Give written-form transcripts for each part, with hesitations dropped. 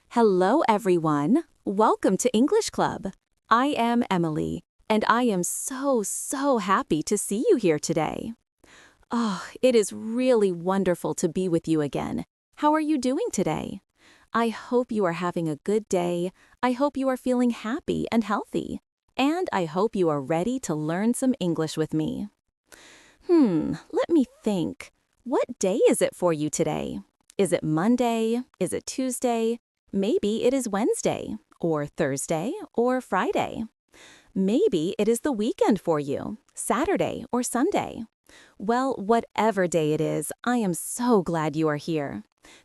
Hello, everyone. Welcome to English Club. I am Emily, and I am so happy to see you here today. Oh, it is really wonderful to be with you again. How are you doing today? I hope you are having a good day. I hope you are feeling happy and healthy. And I hope you are ready to learn some English with me. Let me think. What day is it for you today? Is it Monday? Is it Tuesday? Maybe it is Wednesday, or Thursday, or Friday. Maybe it is the weekend for you, Saturday or Sunday. Well, whatever day it is, I am so glad you are here.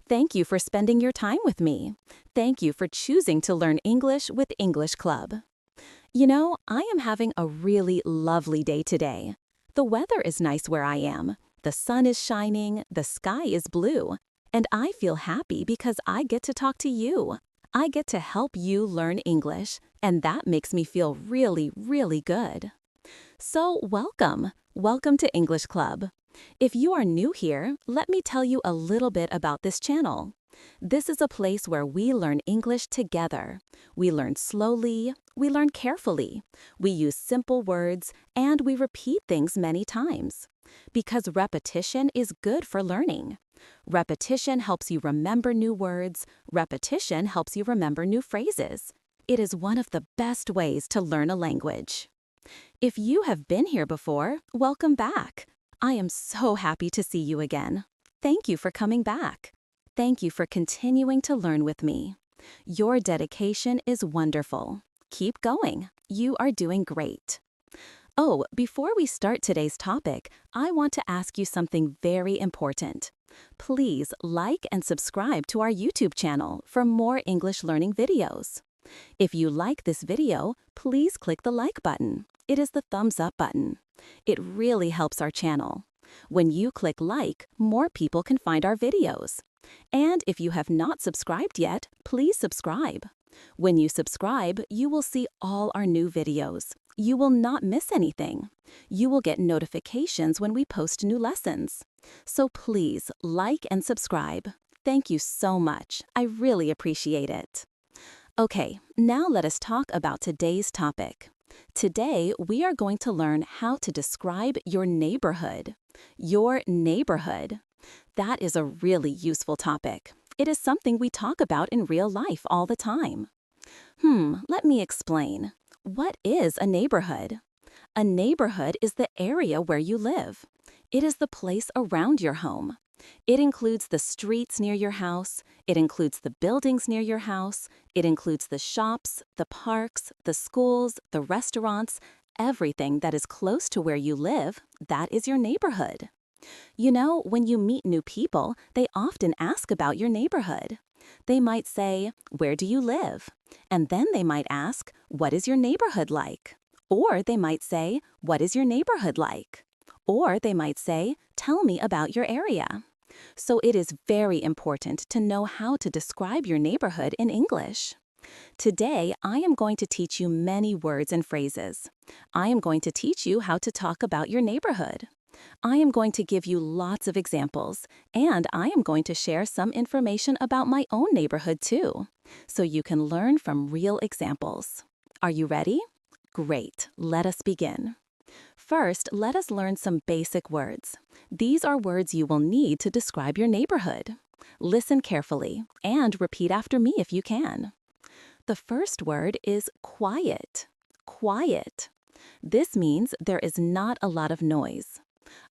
Thank you for spending your time with me. Thank you for choosing to learn English with English Club. You know, I am having a really lovely day today. The weather is nice where I am. The sun is shining, the sky is blue. And I feel happy because I get to talk to you. I get to help you learn English, and that makes me feel really good. So welcome to English Club. If you are new here, let me tell you a little bit about this channel. This is a place where we learn English together. We learn slowly, we learn carefully, we use simple words, and we repeat things many times. Because repetition is good for learning. Repetition helps you remember new words. Repetition helps you remember new phrases. It is one of the best ways to learn a language. If you have been here before, welcome back. I am so happy to see you again. Thank you for coming back. Thank you for continuing to learn with me. Your dedication is wonderful. Keep going. You are doing great. Oh, before we start today's topic, I want to ask you something very important. Please like and subscribe to our YouTube channel for more English learning videos. If you like this video, please click the like button. It is the thumbs up button. It really helps our channel. When you click like, more people can find our videos. And if you have not subscribed yet, please subscribe. When you subscribe, you will see all our new videos. You will not miss anything. You will get notifications when we post new lessons. So please like and subscribe. Thank you so much. I really appreciate it. Okay, now let us talk about today's topic. Today, we are going to learn how to describe your neighborhood. Your neighborhood. That is a really useful topic. It is something we talk about in real life all the time. Let me explain. What is a neighborhood? A neighborhood is the area where you live. It is the place around your home. It includes the streets near your house. It includes the buildings near your house. It includes the shops, the parks, the schools, the restaurants, everything that is close to where you live. That is your neighborhood. You know, when you meet new people, they often ask about your neighborhood. They might say, "Where do you live?" And then they might ask, "What is your neighborhood like?" Or they might say, "What is your neighborhood like?" Or they might say, "Tell me about your area." So it is very important to know how to describe your neighborhood in English. Today, I am going to teach you many words and phrases. I am going to teach you how to talk about your neighborhood. I am going to give you lots of examples, and I am going to share some information about my own neighborhood too, so you can learn from real examples. Are you ready? Great, let us begin. First, let us learn some basic words. These are words you will need to describe your neighborhood. Listen carefully and repeat after me if you can. The first word is quiet. Quiet. This means there is not a lot of noise.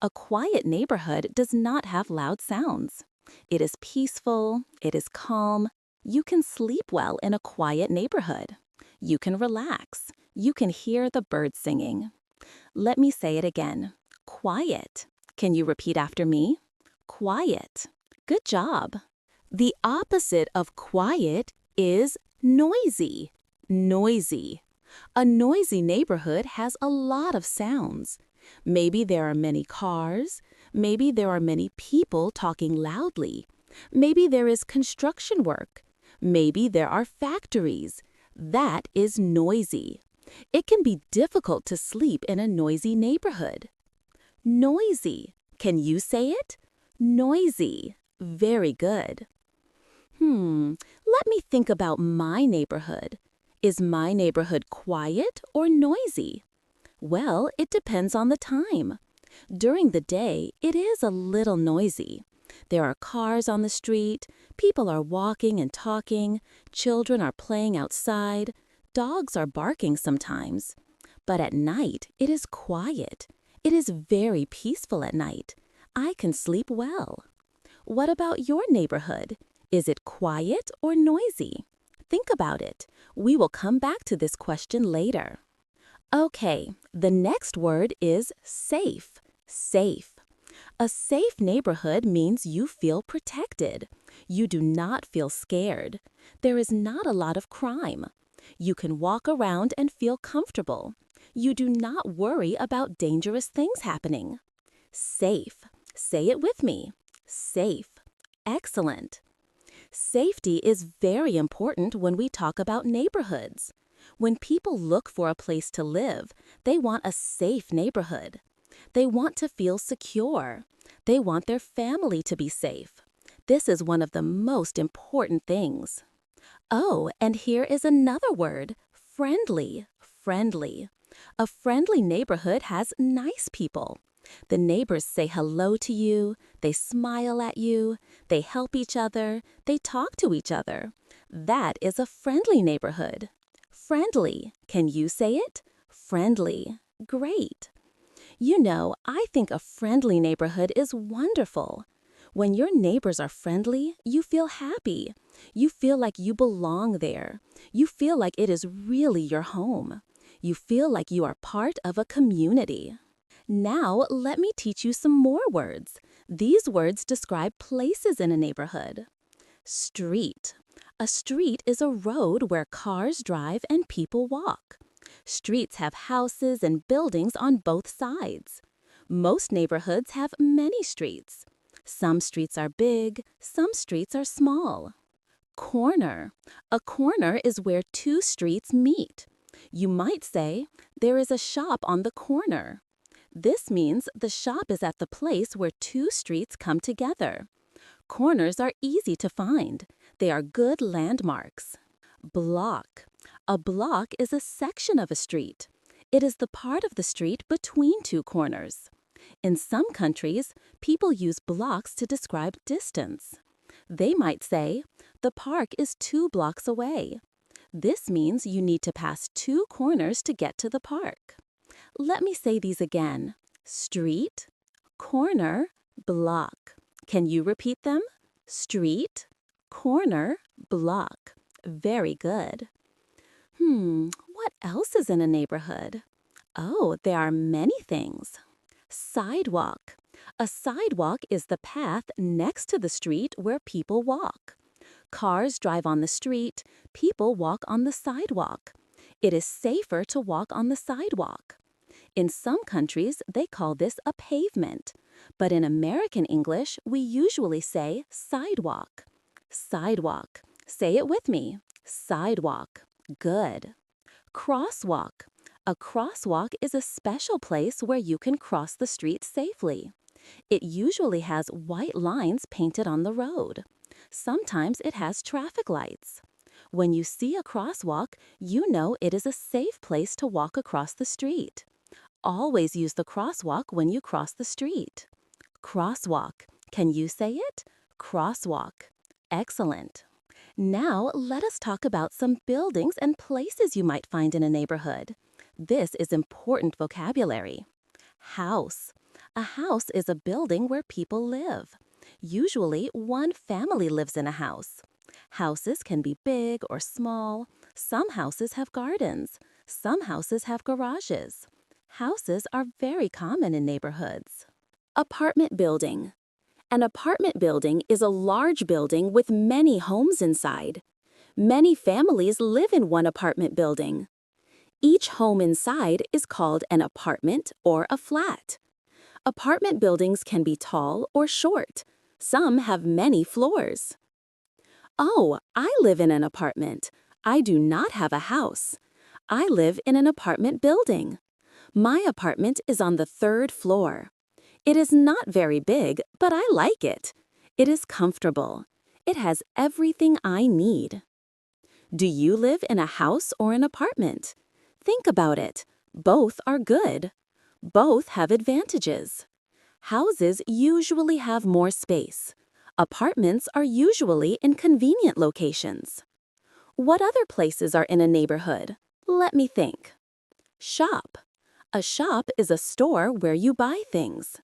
A quiet neighborhood does not have loud sounds. It is peaceful, it is calm. You can sleep well in a quiet neighborhood. You can relax. You can hear the birds singing. Let me say it again. Quiet. Can you repeat after me? Quiet. Good job. The opposite of quiet is noisy. Noisy. A noisy neighborhood has a lot of sounds. Maybe there are many cars. Maybe there are many people talking loudly. Maybe there is construction work. Maybe there are factories. That is noisy. It can be difficult to sleep in a noisy neighborhood. Noisy. Can you say it? Noisy. Very good. Let me think about my neighborhood. Is my neighborhood quiet or noisy? Well, it depends on the time. During the day, it is a little noisy. There are cars on the street, people are walking and talking, children are playing outside, dogs are barking sometimes. But at night, it is quiet. It is very peaceful at night. I can sleep well. What about your neighborhood? Is it quiet or noisy? Think about it. We will come back to this question later. Okay, the next word is safe. Safe. A safe neighborhood means you feel protected. You do not feel scared. There is not a lot of crime. You can walk around and feel comfortable. You do not worry about dangerous things happening. Safe. Say it with me. Safe. Excellent. Safety is very important when we talk about neighborhoods. When people look for a place to live, they want a safe neighborhood. They want to feel secure. They want their family to be safe. This is one of the most important things. Oh, and here is another word, friendly. Friendly. A friendly neighborhood has nice people. The neighbors say hello to you, they smile at you, they help each other, they talk to each other. That is a friendly neighborhood. Friendly. Can you say it? Friendly. Great. You know, I think a friendly neighborhood is wonderful. When your neighbors are friendly, you feel happy. You feel like you belong there. You feel like it is really your home. You feel like you are part of a community. Now, let me teach you some more words. These words describe places in a neighborhood. Street. A street is a road where cars drive and people walk. Streets have houses and buildings on both sides. Most neighborhoods have many streets. Some streets are big, some streets are small. Corner. A corner is where two streets meet. You might say, there is a shop on the corner. This means the shop is at the place where two streets come together. Corners are easy to find. They are good landmarks. Block. A block is a section of a street. It is the part of the street between two corners. In some countries, people use blocks to describe distance. They might say, the park is 2 blocks away. This means you need to pass 2 corners to get to the park. Let me say these again. Street, corner, block. Can you repeat them? Street, corner, block. Very good. What else is in a neighborhood? Oh, there are many things. Sidewalk. A sidewalk is the path next to the street where people walk. Cars drive on the street, people walk on the sidewalk. It is safer to walk on the sidewalk. In some countries, they call this a pavement, but in American English, we usually say sidewalk. Sidewalk. Say it with me. Sidewalk. Good. Crosswalk. A crosswalk is a special place where you can cross the street safely. It usually has white lines painted on the road. Sometimes it has traffic lights. When you see a crosswalk, you know it is a safe place to walk across the street. Always use the crosswalk when you cross the street. Crosswalk. Can you say it? Crosswalk. Excellent. Now, let us talk about some buildings and places you might find in a neighborhood. This is important vocabulary. House. A house is a building where people live. Usually, one family lives in a house. Houses can be big or small. Some houses have gardens. Some houses have garages. Houses are very common in neighborhoods. Apartment building. An apartment building is a large building with many homes inside. Many families live in one apartment building. Each home inside is called an apartment or a flat. Apartment buildings can be tall or short. Some have many floors. Oh, I live in an apartment. I do not have a house. I live in an apartment building. My apartment is on the 3rd floor. It is not very big, but I like it. It is comfortable. It has everything I need. Do you live in a house or an apartment? Think about it. Both are good. Both have advantages. Houses usually have more space. Apartments are usually in convenient locations. What other places are in a neighborhood? Let me think. Shop. A shop is a store where you buy things.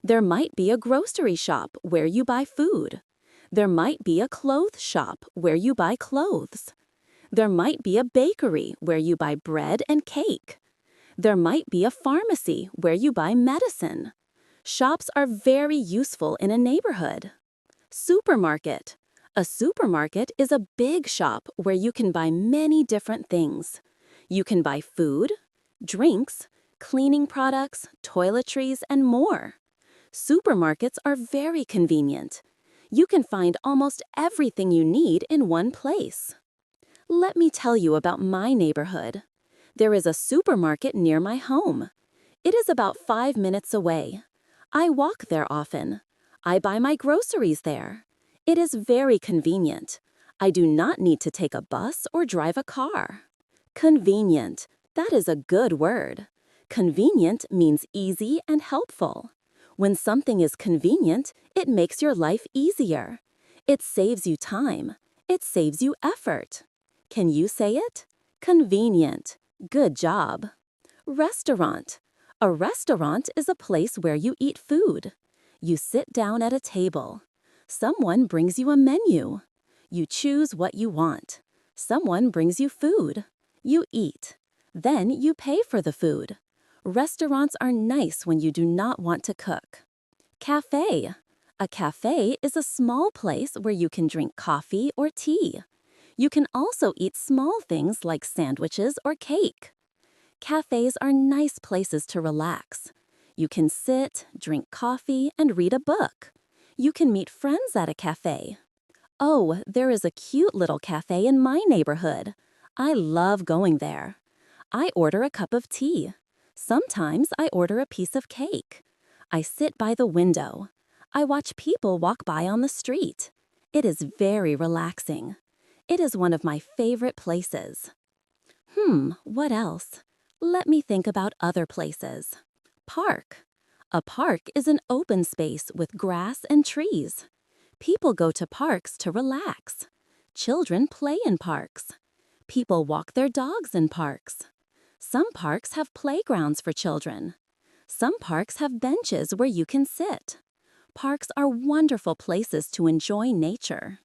There might be a grocery shop where you buy food. There might be a clothes shop where you buy clothes. There might be a bakery where you buy bread and cake. There might be a pharmacy where you buy medicine. Shops are very useful in a neighborhood. Supermarket. A supermarket is a big shop where you can buy many different things. You can buy food, drinks, cleaning products, toiletries, and more. Supermarkets are very convenient. You can find almost everything you need in one place. Let me tell you about my neighborhood. There is a supermarket near my home. It is about 5 minutes away. I walk there often. I buy my groceries there. It is very convenient. I do not need to take a bus or drive a car. Convenient. That is a good word. Convenient means easy and helpful. When something is convenient, it makes your life easier. It saves you time. It saves you effort. Can you say it? Convenient. Good job. Restaurant. A restaurant is a place where you eat food. You sit down at a table. Someone brings you a menu. You choose what you want. Someone brings you food. You eat. Then you pay for the food. Restaurants are nice when you do not want to cook. Cafe. A cafe is a small place where you can drink coffee or tea. You can also eat small things like sandwiches or cake. Cafes are nice places to relax. You can sit, drink coffee, and read a book. You can meet friends at a cafe. Oh, there is a cute little cafe in my neighborhood. I love going there. I order a cup of tea. Sometimes I order a piece of cake. I sit by the window. I watch people walk by on the street. It is very relaxing. It is one of my favorite places. What else? Let me think about other places. Park. A park is an open space with grass and trees. People go to parks to relax. Children play in parks. People walk their dogs in parks. Some parks have playgrounds for children. Some parks have benches where you can sit. Parks are wonderful places to enjoy nature.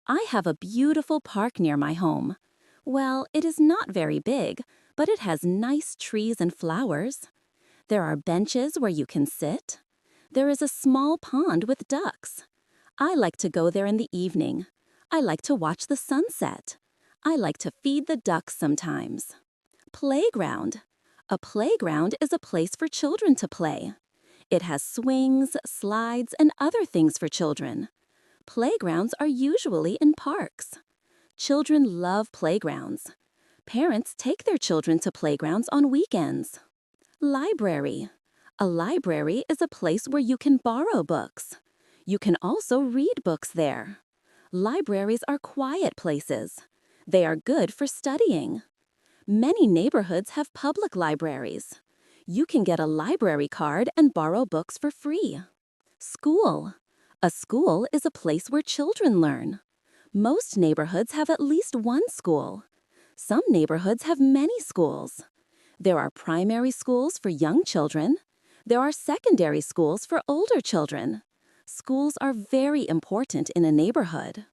I have a beautiful park near my home. Well, it is not very big, but it has nice trees and flowers. There are benches where you can sit. There is a small pond with ducks. I like to go there in the evening. I like to watch the sunset. I like to feed the ducks sometimes. Playground. A playground is a place for children to play. It has swings, slides, and other things for children. Playgrounds are usually in parks. Children love playgrounds. Parents take their children to playgrounds on weekends. Library. A library is a place where you can borrow books. You can also read books there. Libraries are quiet places. They are good for studying. Many neighborhoods have public libraries. You can get a library card and borrow books for free. School. A school is a place where children learn. Most neighborhoods have at least one school. Some neighborhoods have many schools. There are primary schools for young children. There are secondary schools for older children. Schools are very important in a neighborhood.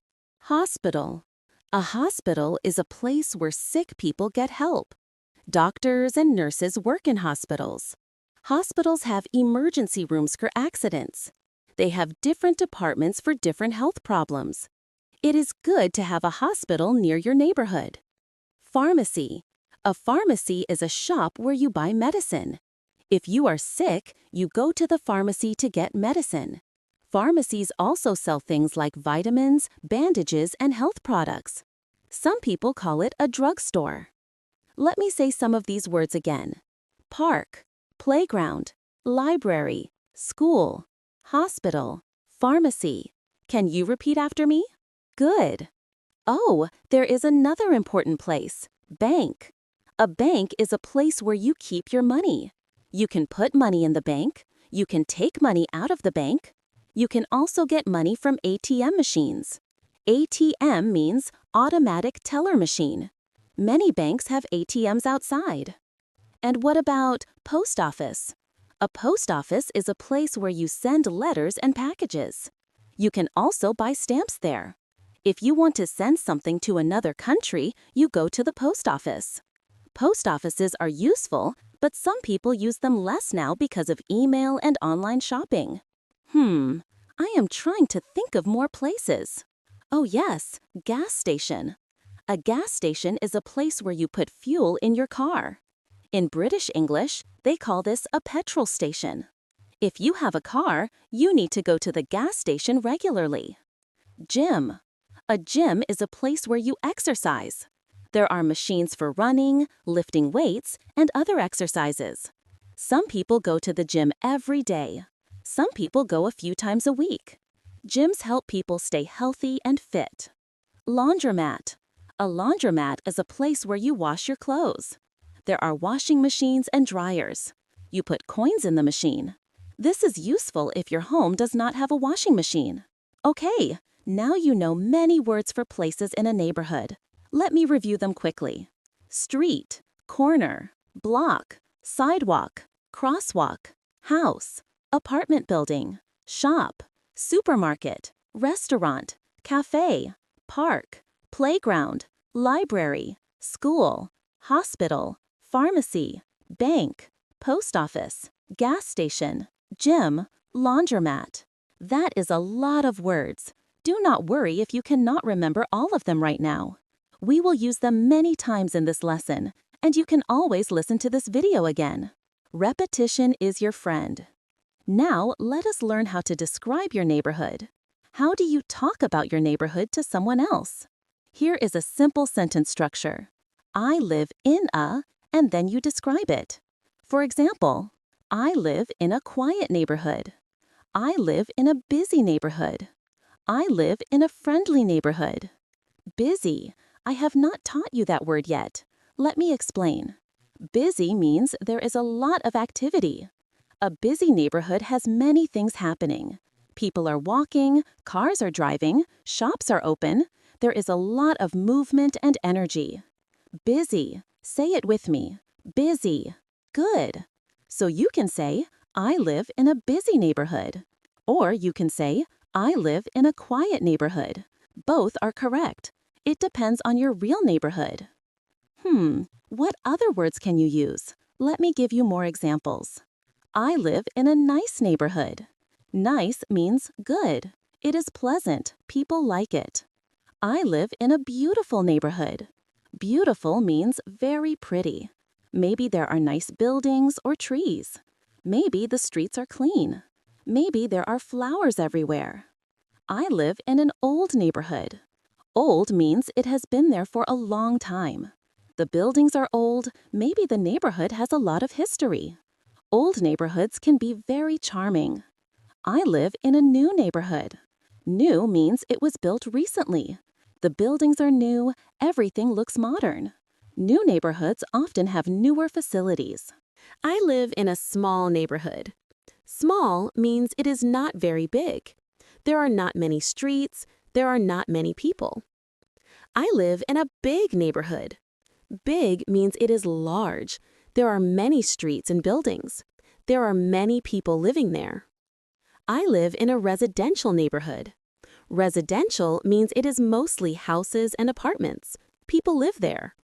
Hospital. A hospital is a place where sick people get help. Doctors and nurses work in hospitals. Hospitals have emergency rooms for accidents. They have different departments for different health problems. It is good to have a hospital near your neighborhood. Pharmacy. A pharmacy is a shop where you buy medicine. If you are sick, you go to the pharmacy to get medicine. Pharmacies also sell things like vitamins, bandages, and health products. Some people call it a drugstore. Let me say some of these words again. Park, playground, library, school, hospital, pharmacy. Can you repeat after me? Good. Oh, there is another important place, bank. A bank is a place where you keep your money. You can put money in the bank. You can take money out of the bank. You can also get money from ATM machines. ATM means automatic teller machine. Many banks have ATMs outside. And what about post office? A post office is a place where you send letters and packages. You can also buy stamps there. If you want to send something to another country, you go to the post office. Post offices are useful, but some people use them less now because of email and online shopping. I am trying to think of more places. Oh yes, gas station. A gas station is a place where you put fuel in your car. In British English, they call this a petrol station. If you have a car, you need to go to the gas station regularly. Gym. A gym is a place where you exercise. There are machines for running, lifting weights, and other exercises. Some people go to the gym every day. Some people go a few times a week. Gyms help people stay healthy and fit. Laundromat. A laundromat is a place where you wash your clothes. There are washing machines and dryers. You put coins in the machine. This is useful if your home does not have a washing machine. Okay, now you know many words for places in a neighborhood. Let me review them quickly. Street, corner, block, sidewalk, crosswalk, house, apartment building, shop, supermarket, restaurant, cafe, park, playground, library, school, hospital, pharmacy, bank, post office, gas station, gym, laundromat. That is a lot of words. Do not worry if you cannot remember all of them right now. We will use them many times in this lesson, and you can always listen to this video again. Repetition is your friend. Now, let us learn how to describe your neighborhood. How do you talk about your neighborhood to someone else? Here is a simple sentence structure. I live in a, and then you describe it. For example, I live in a quiet neighborhood. I live in a busy neighborhood. I live in a friendly neighborhood. Busy. I have not taught you that word yet. Let me explain. Busy means there is a lot of activity. A busy neighborhood has many things happening. People are walking, cars are driving, shops are open. There is a lot of movement and energy. Busy. Say it with me. Busy. Good. So you can say, I live in a busy neighborhood. Or you can say, I live in a quiet neighborhood. Both are correct. It depends on your real neighborhood. What other words can you use? Let me give you more examples. I live in a nice neighborhood. Nice means good. It is pleasant. People like it. I live in a beautiful neighborhood. Beautiful means very pretty. Maybe there are nice buildings or trees. Maybe the streets are clean. Maybe there are flowers everywhere. I live in an old neighborhood. Old means it has been there for a long time. The buildings are old. Maybe the neighborhood has a lot of history. Old neighborhoods can be very charming. I live in a new neighborhood. New means it was built recently. The buildings are new. Everything looks modern. New neighborhoods often have newer facilities. I live in a small neighborhood. Small means it is not very big. There are not many streets. There are not many people. I live in a big neighborhood. Big means it is large. There are many streets and buildings. There are many people living there. I live in a residential neighborhood. Residential means it is mostly houses and apartments. People live there.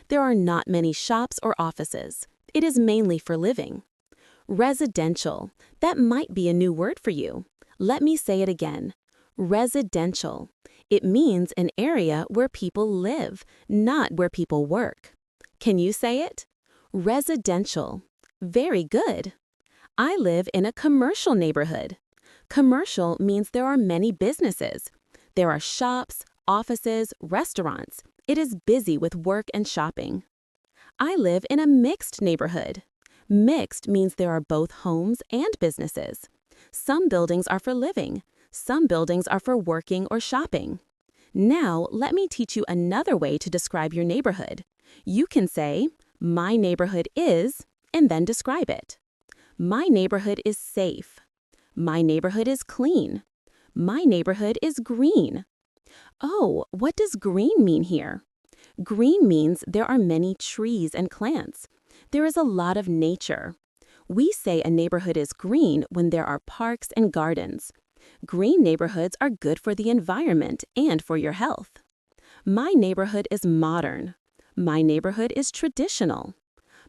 There are not many shops or offices. It is mainly for living. Residential. That might be a new word for you. Let me say it again. Residential. It means an area where people live, not where people work. Can you say it? Residential. Very good. I live in a commercial neighborhood. Commercial means there are many businesses. There are shops, offices, restaurants. It is busy with work and shopping. I live in a mixed neighborhood. Mixed means there are both homes and businesses. Some buildings are for living. Some buildings are for working or shopping. Now, let me teach you another way to describe your neighborhood. You can say, my neighborhood is, and then describe it. My neighborhood is safe. My neighborhood is clean. My neighborhood is green. Oh, what does green mean here? Green means there are many trees and plants. There is a lot of nature. We say a neighborhood is green when there are parks and gardens. Green neighborhoods are good for the environment and for your health. My neighborhood is modern. My neighborhood is traditional.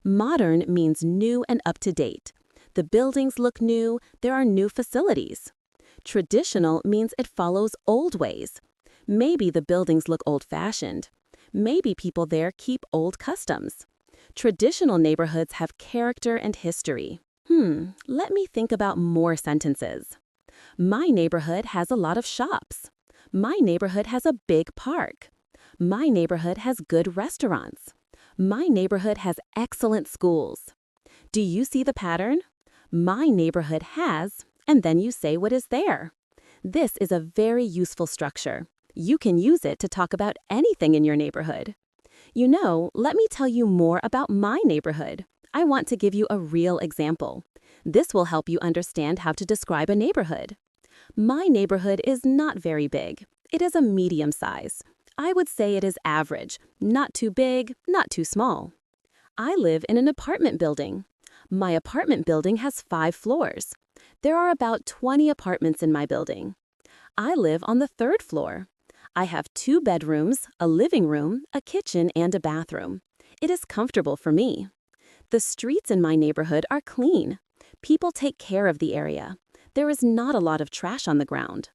Modern means new and up to date. The buildings look new, there are new facilities. Traditional means it follows old ways. Maybe the buildings look old-fashioned. Maybe people there keep old customs. Traditional neighborhoods have character and history. Let me think about more sentences. My neighborhood has a lot of shops. My neighborhood has a big park. My neighborhood has good restaurants. My neighborhood has excellent schools. Do you see the pattern? My neighborhood has, and then you say what is there. This is a very useful structure. You can use it to talk about anything in your neighborhood. You know, let me tell you more about my neighborhood. I want to give you a real example. This will help you understand how to describe a neighborhood. My neighborhood is not very big. It is a medium size. I would say it is average, not too big, not too small. I live in an apartment building. My apartment building has 5 floors. There are about 20 apartments in my building. I live on the 3rd floor. I have 2 bedrooms, a living room, a kitchen, and a bathroom. It is comfortable for me. The streets in my neighborhood are clean. People take care of the area. There is not a lot of trash on the ground.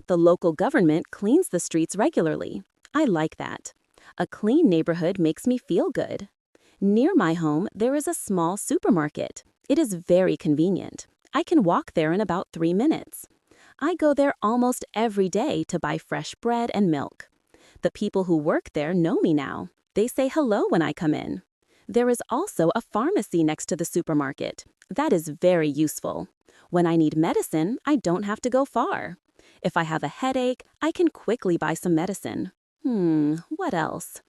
The local government cleans the streets regularly. I like that. A clean neighborhood makes me feel good. Near my home, there is a small supermarket. It is very convenient. I can walk there in about 3 minutes. I go there almost every day to buy fresh bread and milk. The people who work there know me now. They say hello when I come in. There is also a pharmacy next to the supermarket. That is very useful. When I need medicine, I don't have to go far. If I have a headache, I can quickly buy some medicine. What else?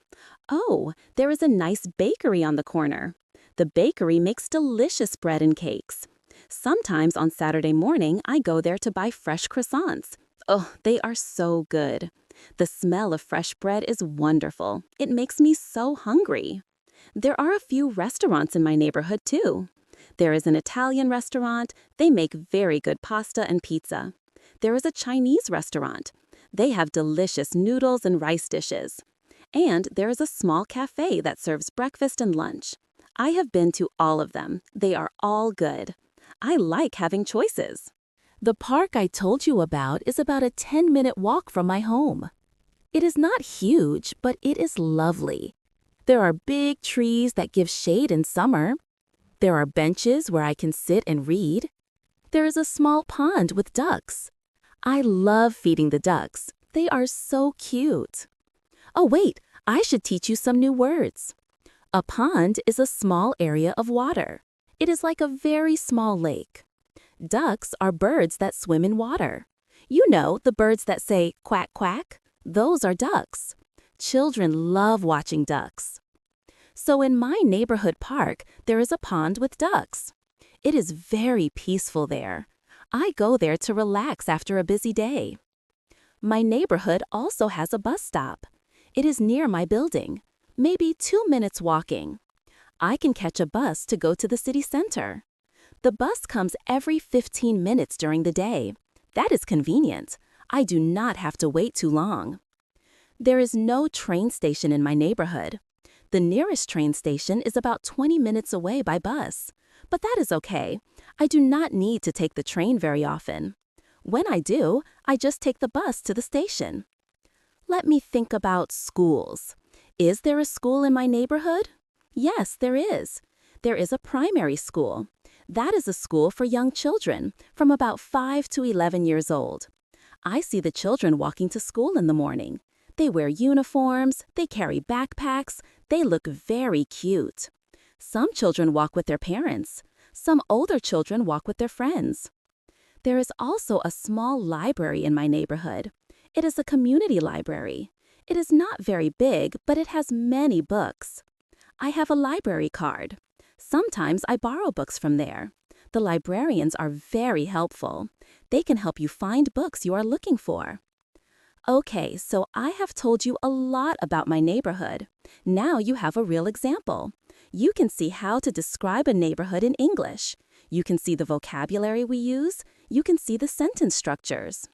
Oh, there is a nice bakery on the corner. The bakery makes delicious bread and cakes. Sometimes on Saturday morning, I go there to buy fresh croissants. Oh, they are so good. The smell of fresh bread is wonderful. It makes me so hungry. There are a few restaurants in my neighborhood too. There is an Italian restaurant. They make very good pasta and pizza. There is a Chinese restaurant. They have delicious noodles and rice dishes. And there is a small cafe that serves breakfast and lunch. I have been to all of them. They are all good. I like having choices. The park I told you about is about a 10-minute walk from my home. It is not huge, but it is lovely. There are big trees that give shade in summer. There are benches where I can sit and read. There is a small pond with ducks. I love feeding the ducks. They are so cute. Oh, wait, I should teach you some new words. A pond is a small area of water. It is like a very small lake. Ducks are birds that swim in water. You know, the birds that say quack, quack? Those are ducks. Children love watching ducks. So in my neighborhood park, there is a pond with ducks. It is very peaceful there. I go there to relax after a busy day. My neighborhood also has a bus stop. It is near my building, maybe 2 minutes walking. I can catch a bus to go to the city center. The bus comes every 15 minutes during the day. That is convenient. I do not have to wait too long. There is no train station in my neighborhood. The nearest train station is about 20 minutes away by bus. But that is okay. I do not need to take the train very often. When I do, I just take the bus to the station. Let me think about schools. Is there a school in my neighborhood? Yes, there is. There is a primary school. That is a school for young children, from about 5 to 11 years old. I see the children walking to school in the morning. They wear uniforms, they carry backpacks, they look very cute. Some children walk with their parents. Some older children walk with their friends. There is also a small library in my neighborhood. It is a community library. It is not very big, but it has many books. I have a library card. Sometimes I borrow books from there. The librarians are very helpful. They can help you find books you are looking for. Okay, so I have told you a lot about my neighborhood. Now you have a real example. You can see how to describe a neighborhood in English. You can see the vocabulary we use. You can see the sentence structures.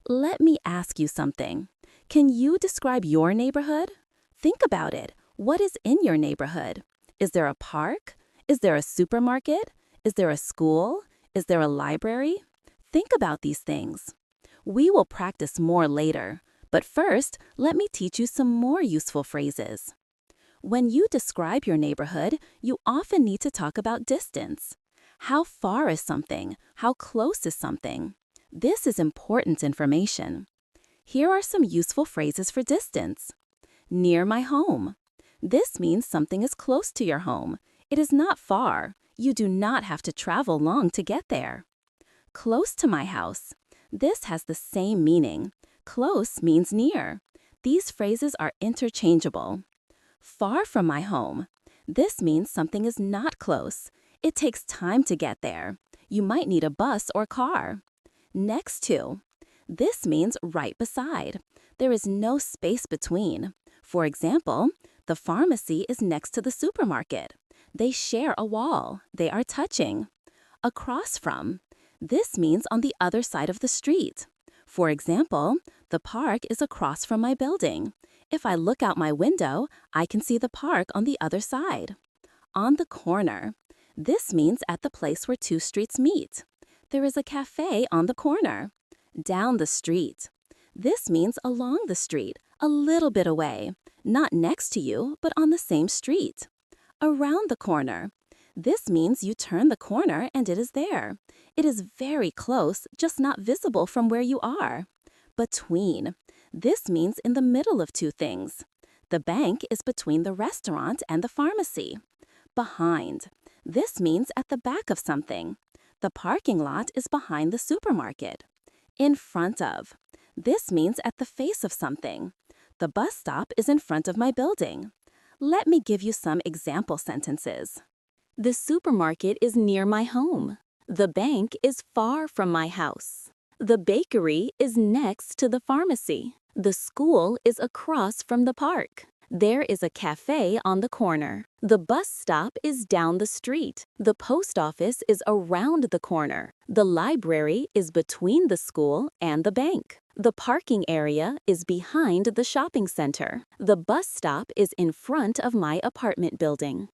Let me ask you something. Can you describe your neighborhood? Think about it. What is in your neighborhood? Is there a park? Is there a supermarket? Is there a school? Is there a library? Think about these things. We will practice more later, but first, let me teach you some more useful phrases. When you describe your neighborhood, you often need to talk about distance. How far is something? How close is something? This is important information. Here are some useful phrases for distance. Near my home. This means something is close to your home. It is not far. You do not have to travel long to get there. Close to my house. This has the same meaning. Close means near. These phrases are interchangeable. Far from my home. This means something is not close. It takes time to get there. You might need a bus or car. Next to. This means right beside. There is no space between. For example, the pharmacy is next to the supermarket. They share a wall. They are touching. Across from. This means on the other side of the street. For example, the park is across from my building. If I look out my window, I can see the park on the other side. On the corner. This means at the place where two streets meet. There is a cafe on the corner. Down the street. This means along the street, a little bit away. Not next to you, but on the same street. Around the corner. This means you turn the corner and it is there. It is very close, just not visible from where you are. Between. This means in the middle of two things. The bank is between the restaurant and the pharmacy. Behind. This means at the back of something. The parking lot is behind the supermarket. In front of. This means at the face of something. The bus stop is in front of my building. Let me give you some example sentences. The supermarket is near my home. The bank is far from my house. The bakery is next to the pharmacy. The school is across from the park. There is a cafe on the corner. The bus stop is down the street. The post office is around the corner. The library is between the school and the bank. The parking area is behind the shopping center. The bus stop is in front of my apartment building.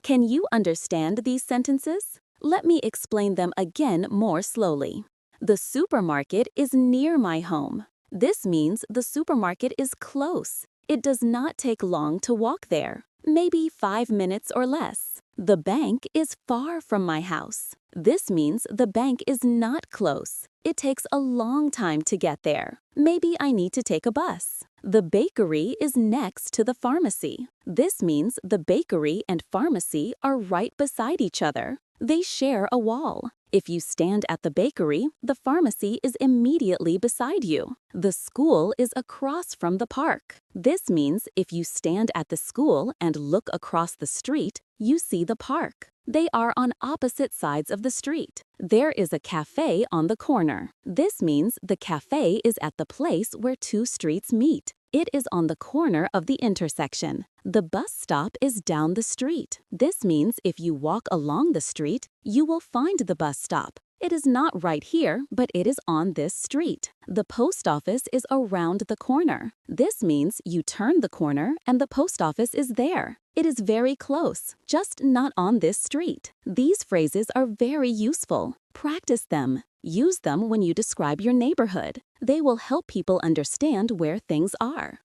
Can you understand these sentences? Let me explain them again more slowly. The supermarket is near my home. This means the supermarket is close. It does not take long to walk there, maybe 5 minutes or less. The bank is far from my house. This means the bank is not close. It takes a long time to get there. Maybe I need to take a bus. The bakery is next to the pharmacy. This means the bakery and pharmacy are right beside each other. They share a wall. If you stand at the bakery, the pharmacy is immediately beside you. The school is across from the park. This means if you stand at the school and look across the street, you see the park. They are on opposite sides of the street. There is a cafe on the corner. This means the cafe is at the place where two streets meet. It is on the corner of the intersection. The bus stop is down the street. This means if you walk along the street, you will find the bus stop. It is not right here, but it is on this street. The post office is around the corner. This means you turn the corner and the post office is there. It is very close, just not on this street. These phrases are very useful. Practice them. Use them when you describe your neighborhood. They will help people understand where things are.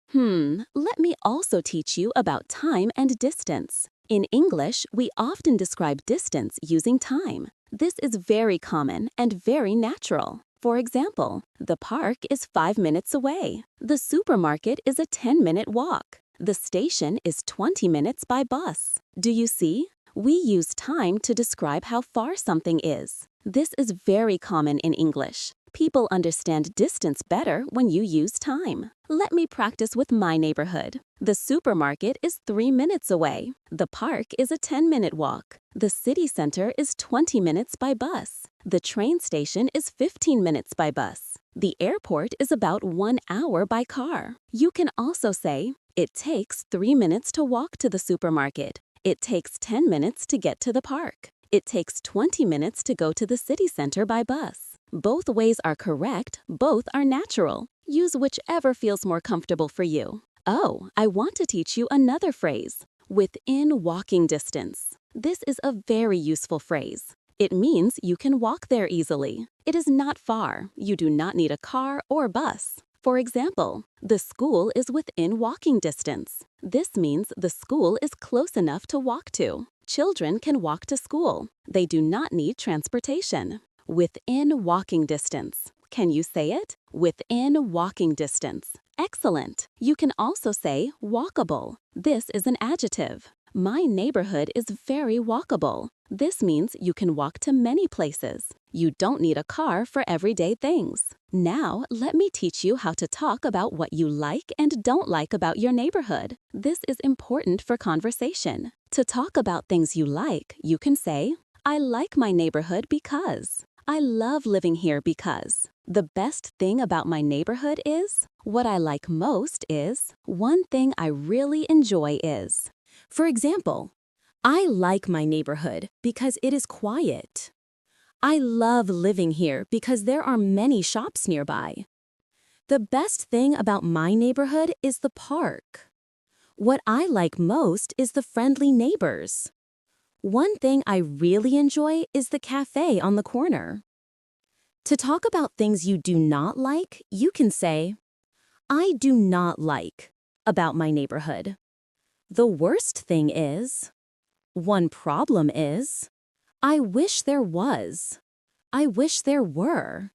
Let me also teach you about time and distance. In English, we often describe distance using time. This is very common and very natural. For example, the park is 5 minutes away. The supermarket is a 10-minute walk. The station is 20 minutes by bus. Do you see? We use time to describe how far something is. This is very common in English. People understand distance better when you use time. Let me practice with my neighborhood. The supermarket is 3 minutes away. The park is a 10-minute walk. The city center is 20 minutes by bus. The train station is 15 minutes by bus. The airport is about 1 hour by car. You can also say, it takes 3 minutes to walk to the supermarket. It takes 10 minutes to get to the park. It takes 20 minutes to go to the city center by bus. Both ways are correct, both are natural. Use whichever feels more comfortable for you. Oh, I want to teach you another phrase. Within walking distance. This is a very useful phrase. It means you can walk there easily. It is not far. You do not need a car or bus. For example, the school is within walking distance. This means the school is close enough to walk to. Children can walk to school. They do not need transportation. Within walking distance. Can you say it? Within walking distance. Excellent. You can also say walkable. This is an adjective. My neighborhood is very walkable. This means you can walk to many places. You don't need a car for everyday things. Now, let me teach you how to talk about what you like and don't like about your neighborhood. This is important for conversation. To talk about things you like, you can say, I like my neighborhood because. I love living here because. The best thing about my neighborhood is. What I like most is. One thing I really enjoy is. For example, I like my neighborhood because it is quiet. I love living here because there are many shops nearby. The best thing about my neighborhood is the park. What I like most is the friendly neighbors. One thing I really enjoy is the cafe on the corner. To talk about things you do not like, you can say, I do not like about my neighborhood. The worst thing is. One problem is. I wish there was. I wish there were.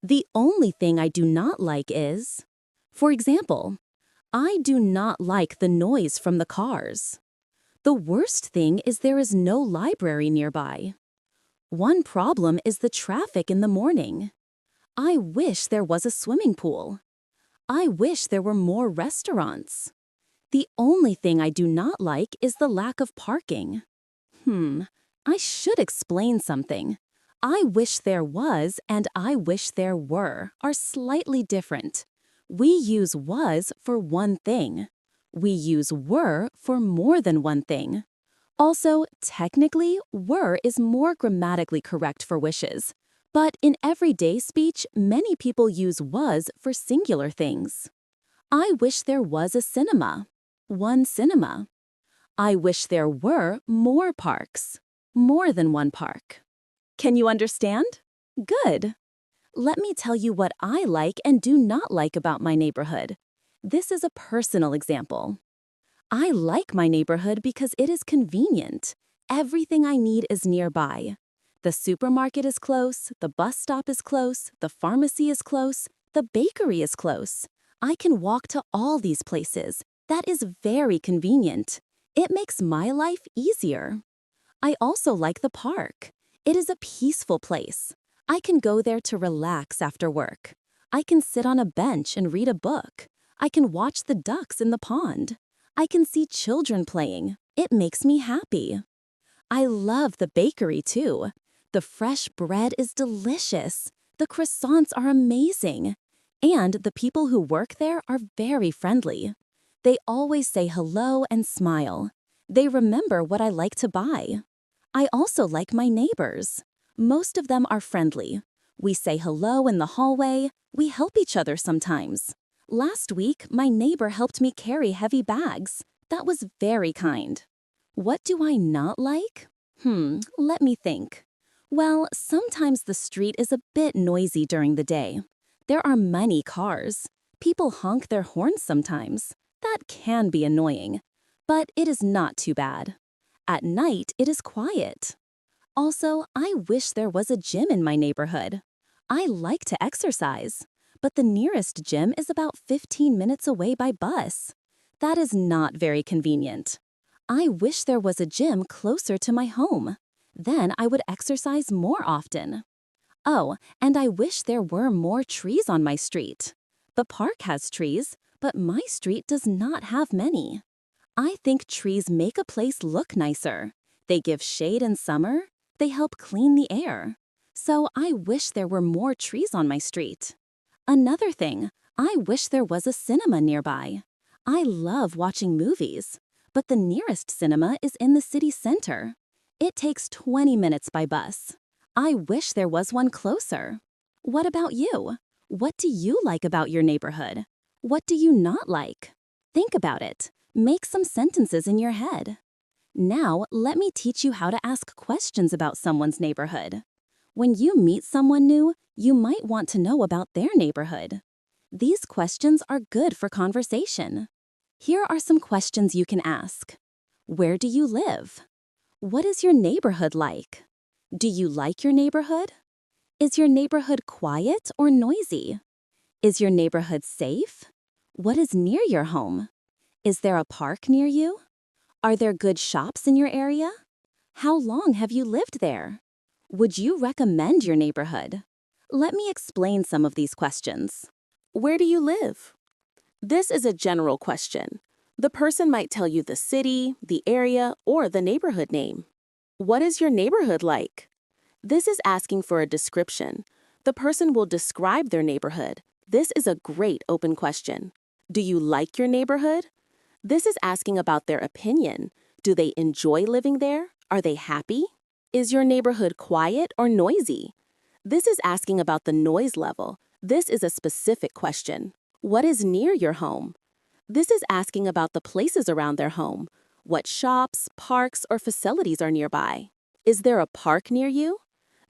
The only thing I do not like is. For example, I do not like the noise from the cars. The worst thing is there is no library nearby. One problem is the traffic in the morning. I wish there was a swimming pool. I wish there were more restaurants. The only thing I do not like is the lack of parking. I should explain something. I wish there was and I wish there were are slightly different. We use was for one thing. We use were for more than one thing. Also, technically, were is more grammatically correct for wishes. But in everyday speech, many people use was for singular things. I wish there was a cinema. One cinema. I wish there were more parks. More than one park. Can you understand? Good. Let me tell you what I like and do not like about my neighborhood. This is a personal example. I like my neighborhood because it is convenient. Everything I need is nearby. The supermarket is close, the bus stop is close, the pharmacy is close, the bakery is close. I can walk to all these places. That is very convenient. It makes my life easier. I also like the park. It is a peaceful place. I can go there to relax after work. I can sit on a bench and read a book. I can watch the ducks in the pond. I can see children playing. It makes me happy. I love the bakery too. The fresh bread is delicious. The croissants are amazing. And the people who work there are very friendly. They always say hello and smile. They remember what I like to buy. I also like my neighbors. Most of them are friendly. We say hello in the hallway. We help each other sometimes. Last week, my neighbor helped me carry heavy bags. That was very kind. What do I not like? Let me think. Well, sometimes the street is a bit noisy during the day. There are many cars. People honk their horns sometimes. That can be annoying. But it is not too bad. At night, it is quiet. Also, I wish there was a gym in my neighborhood. I like to exercise, but the nearest gym is about 15 minutes away by bus. That is not very convenient. I wish there was a gym closer to my home. Then I would exercise more often. Oh, and I wish there were more trees on my street. The park has trees, but my street does not have many. I think trees make a place look nicer. They give shade in summer. They help clean the air. So I wish there were more trees on my street. Another thing, I wish there was a cinema nearby. I love watching movies, but the nearest cinema is in the city center. It takes 20 minutes by bus. I wish there was one closer. What about you? What do you like about your neighborhood? What do you not like? Think about it. Make some sentences in your head. Now, let me teach you how to ask questions about someone's neighborhood. When you meet someone new, you might want to know about their neighborhood. These questions are good for conversation. Here are some questions you can ask. Where do you live? What is your neighborhood like? Do you like your neighborhood? Is your neighborhood quiet or noisy? Is your neighborhood safe? What is near your home? Is there a park near you? Are there good shops in your area? How long have you lived there? Would you recommend your neighborhood? Let me explain some of these questions. Where do you live? This is a general question. The person might tell you the city, the area, or the neighborhood name. What is your neighborhood like? This is asking for a description. The person will describe their neighborhood. This is a great open question. Do you like your neighborhood? This is asking about their opinion. Do they enjoy living there? Are they happy? Is your neighborhood quiet or noisy? This is asking about the noise level. This is a specific question. What is near your home? This is asking about the places around their home. What shops, parks, or facilities are nearby? Is there a park near you?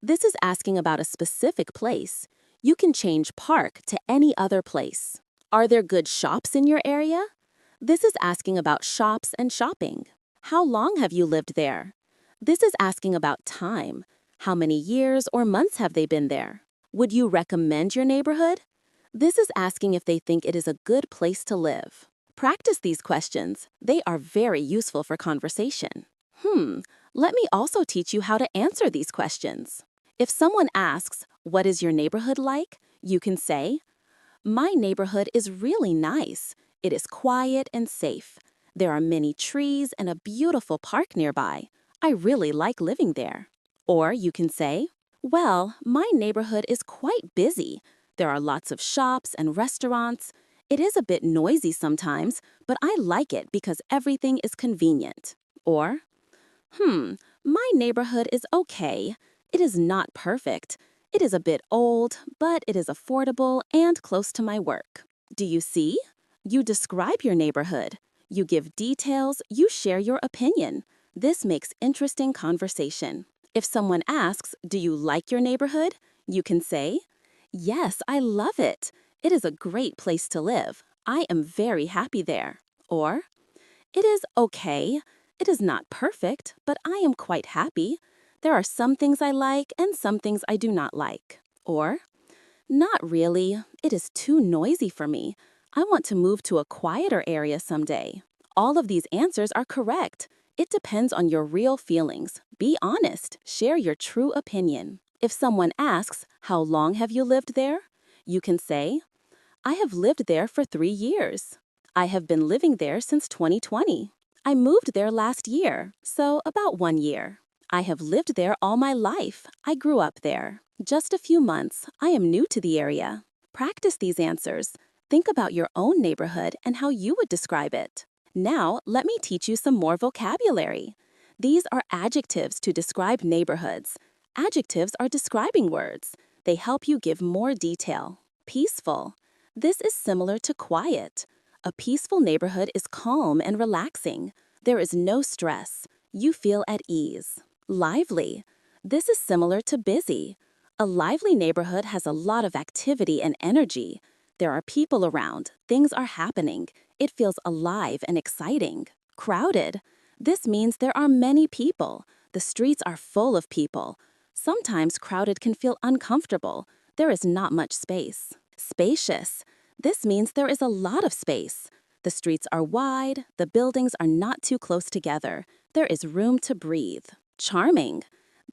This is asking about a specific place. You can change park to any other place. Are there good shops in your area? This is asking about shops and shopping. How long have you lived there? This is asking about time. How many years or months have they been there? Would you recommend your neighborhood? This is asking if they think it is a good place to live. Practice these questions. They are very useful for conversation. Let me also teach you how to answer these questions. If someone asks, "What is your neighborhood like?" you can say, "My neighborhood is really nice. It is quiet and safe. There are many trees and a beautiful park nearby. I really like living there." Or you can say, "Well, my neighborhood is quite busy. There are lots of shops and restaurants. It is a bit noisy sometimes, but I like it because everything is convenient." Or, "My neighborhood is okay. It is not perfect. It is a bit old, but it is affordable and close to my work." Do you see? You describe your neighborhood. You give details, you share your opinion. This makes interesting conversation. If someone asks, "Do you like your neighborhood?" you can say, "Yes, I love it. It is a great place to live. I am very happy there." Or, "It is okay. It is not perfect, but I am quite happy. There are some things I like and some things I do not like." Or, "Not really. It is too noisy for me. I want to move to a quieter area someday." All of these answers are correct. It depends on your real feelings. Be honest. Share your true opinion. If someone asks, "How long have you lived there?" you can say, "I have lived there for 3 years. I have been living there since 2020. I moved there last year, so about 1 year. I have lived there all my life. I grew up there. Just a few months. I am new to the area." Practice these answers. Think about your own neighborhood and how you would describe it. Now, let me teach you some more vocabulary. These are adjectives to describe neighborhoods. Adjectives are describing words. They help you give more detail. Peaceful. This is similar to quiet. A peaceful neighborhood is calm and relaxing. There is no stress. You feel at ease. Lively. This is similar to busy. A lively neighborhood has a lot of activity and energy. There are people around. Things are happening. It feels alive and exciting. Crowded. This means there are many people. The streets are full of people. Sometimes crowded can feel uncomfortable. There is not much space. Spacious. This means there is a lot of space. The streets are wide. The buildings are not too close together. There is room to breathe. Charming.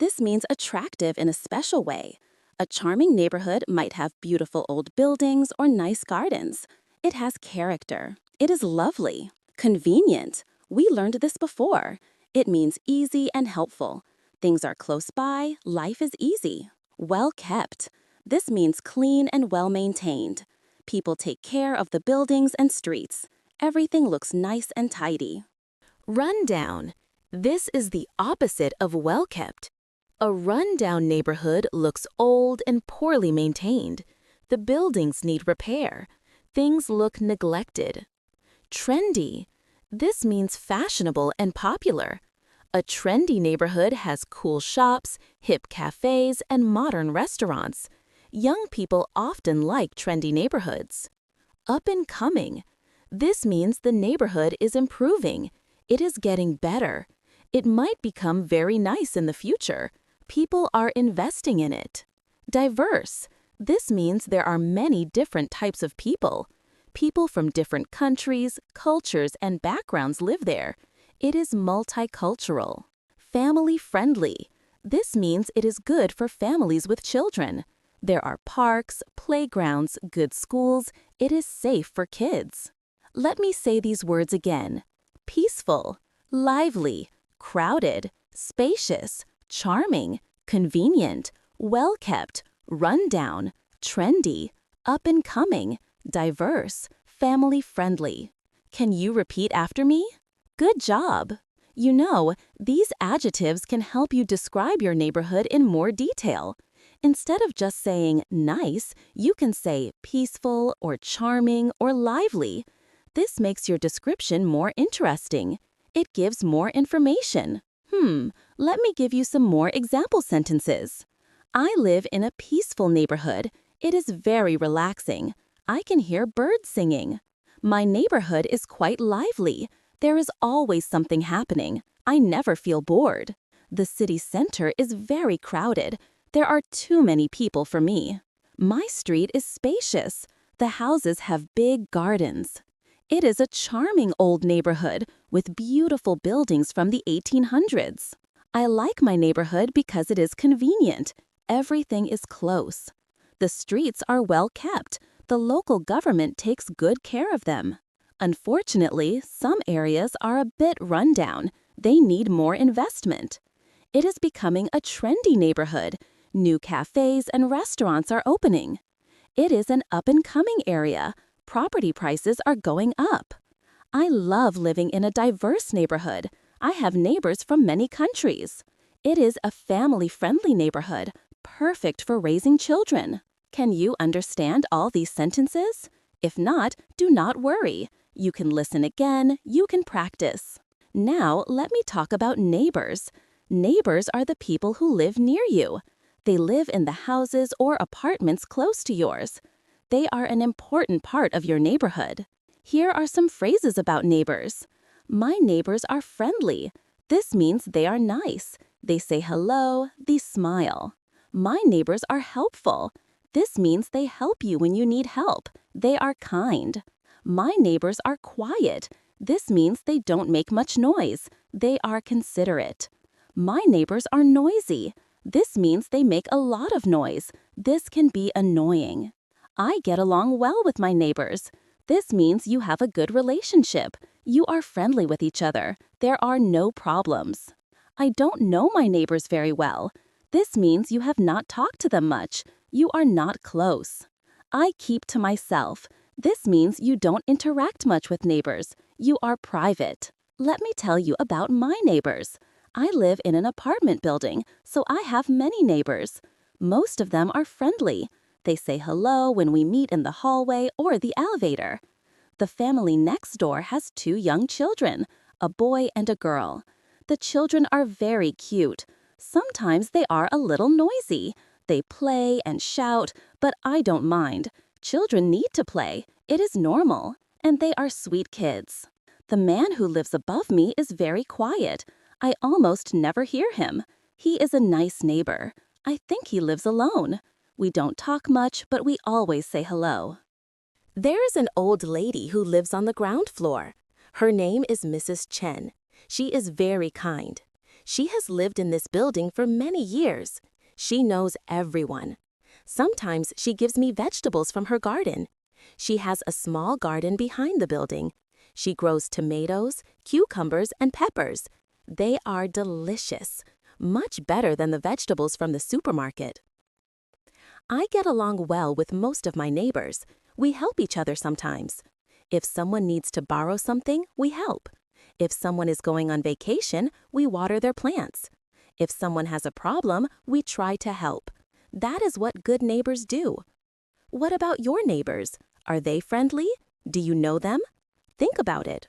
This means attractive in a special way. A charming neighborhood might have beautiful old buildings or nice gardens. It has character. It is lovely. Convenient. We learned this before. It means easy and helpful. Things are close by, life is easy. Well kept. This means clean and well maintained. People take care of the buildings and streets. Everything looks nice and tidy. Rundown. This is the opposite of well-kept. A rundown neighborhood looks old and poorly maintained. The buildings need repair. Things look neglected. Trendy. This means fashionable and popular. A trendy neighborhood has cool shops, hip cafes, and modern restaurants. Young people often like trendy neighborhoods. Up and coming. This means the neighborhood is improving. It is getting better. It might become very nice in the future. People are investing in it. Diverse. This means there are many different types of people. People from different countries, cultures, and backgrounds live there. It is multicultural. Family-friendly. This means it is good for families with children. There are parks, playgrounds, good schools. It is safe for kids. Let me say these words again. Peaceful, lively, crowded, spacious, charming, convenient, well-kept, rundown, trendy, up-and-coming, diverse, family-friendly. Can you repeat after me? Good job! You know, these adjectives can help you describe your neighborhood in more detail. Instead of just saying nice, you can say peaceful or charming or lively. This makes your description more interesting. It gives more information. Let me give you some more example sentences. I live in a peaceful neighborhood. It is very relaxing. I can hear birds singing. My neighborhood is quite lively. There is always something happening. I never feel bored. The city center is very crowded. There are too many people for me. My street is spacious. The houses have big gardens. It is a charming old neighborhood with beautiful buildings from the 1800s. I like my neighborhood because it is convenient. Everything is close. The streets are well kept. The local government takes good care of them. Unfortunately, some areas are a bit run down. They need more investment. It is becoming a trendy neighborhood. New cafes and restaurants are opening. It is an up-and-coming area. Property prices are going up. I love living in a diverse neighborhood. I have neighbors from many countries. It is a family-friendly neighborhood, perfect for raising children. Can you understand all these sentences? If not, do not worry. You can listen again, you can practice. Now, let me talk about neighbors. Neighbors are the people who live near you. They live in the houses or apartments close to yours. They are an important part of your neighborhood. Here are some phrases about neighbors. My neighbors are friendly. This means they are nice. They say hello, they smile. My neighbors are helpful. This means they help you when you need help. They are kind. My neighbors are quiet. This means they don't make much noise. They are considerate. My neighbors are noisy. This means they make a lot of noise. This can be annoying. I get along well with my neighbors. This means you have a good relationship. You are friendly with each other. There are no problems. I don't know my neighbors very well. This means you have not talked to them much. You are not close. I keep to myself. This means you don't interact much with neighbors. You are private. Let me tell you about my neighbors. I live in an apartment building, so I have many neighbors. Most of them are friendly. They say hello when we meet in the hallway or the elevator. The family next door has 2 young children, a boy and a girl. The children are very cute. Sometimes they are a little noisy. They play and shout, but I don't mind. Children need to play. It is normal. And they are sweet kids. The man who lives above me is very quiet. I almost never hear him. He is a nice neighbor. I think he lives alone. We don't talk much, but we always say hello. There is an old lady who lives on the ground floor. Her name is Mrs. Chen. She is very kind. She has lived in this building for many years. She knows everyone. Sometimes she gives me vegetables from her garden. She has a small garden behind the building. She grows tomatoes, cucumbers, and peppers. They are delicious, much better than the vegetables from the supermarket. I get along well with most of my neighbors. We help each other sometimes. If someone needs to borrow something, we help. If someone is going on vacation, we water their plants. If someone has a problem, we try to help. That is what good neighbors do. What about your neighbors? Are they friendly? Do you know them? Think about it.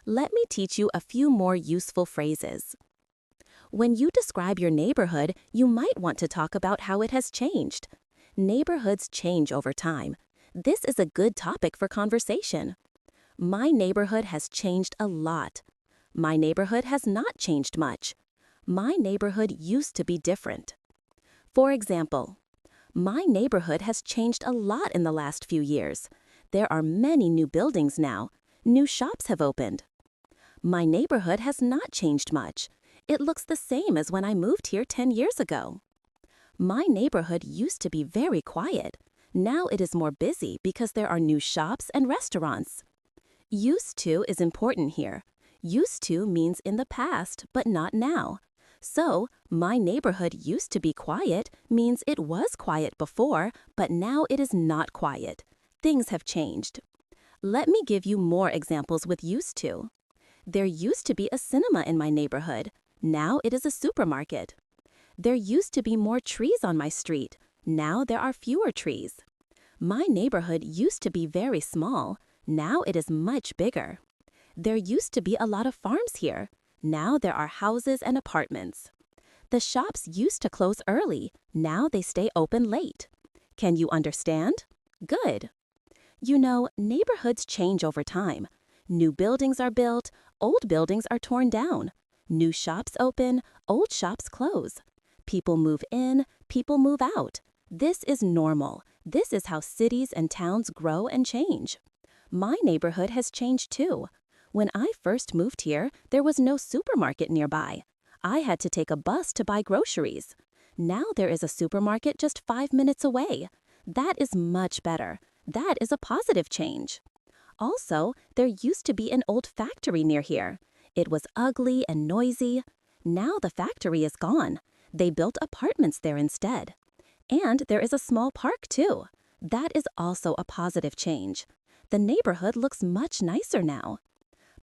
Let me teach you a few more useful phrases. When you describe your neighborhood, you might want to talk about how it has changed. Neighborhoods change over time. This is a good topic for conversation. My neighborhood has changed a lot. My neighborhood has not changed much. My neighborhood used to be different. For example, my neighborhood has changed a lot in the last few years. There are many new buildings now. New shops have opened. My neighborhood has not changed much. It looks the same as when I moved here 10 years ago. My neighborhood used to be very quiet. Now it is more busy because there are new shops and restaurants. Used to is important here. Used to means in the past, but not now. So, my neighborhood used to be quiet means it was quiet before, but now it is not quiet. Things have changed. Let me give you more examples with used to. There used to be a cinema in my neighborhood. Now it is a supermarket. There used to be more trees on my street. Now there are fewer trees. My neighborhood used to be very small. Now it is much bigger. There used to be a lot of farms here. Now there are houses and apartments. The shops used to close early. Now they stay open late. Can you understand? Good. You know, neighborhoods change over time. New buildings are built, old buildings are torn down. New shops open, old shops close. People move in, people move out. This is normal. This is how cities and towns grow and change. My neighborhood has changed too. When I first moved here, there was no supermarket nearby. I had to take a bus to buy groceries. Now there is a supermarket just 5 minutes away. That is much better. That is a positive change. Also, there used to be an old factory near here. It was ugly and noisy. Now the factory is gone. They built apartments there instead. And there is a small park too. That is also a positive change. The neighborhood looks much nicer now.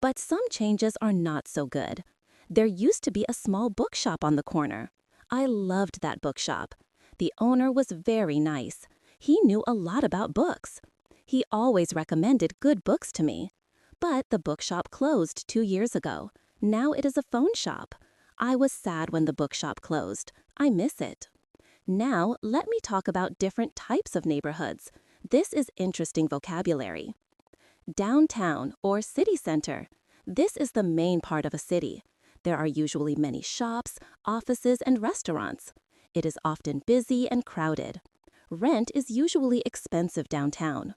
But some changes are not so good. There used to be a small bookshop on the corner. I loved that bookshop. The owner was very nice. He knew a lot about books. He always recommended good books to me. But the bookshop closed 2 years ago. Now it is a phone shop. I was sad when the bookshop closed. I miss it. Now, let me talk about different types of neighborhoods. This is interesting vocabulary. Downtown or city center. This is the main part of a city. There are usually many shops, offices, and restaurants. It is often busy and crowded. Rent is usually expensive downtown.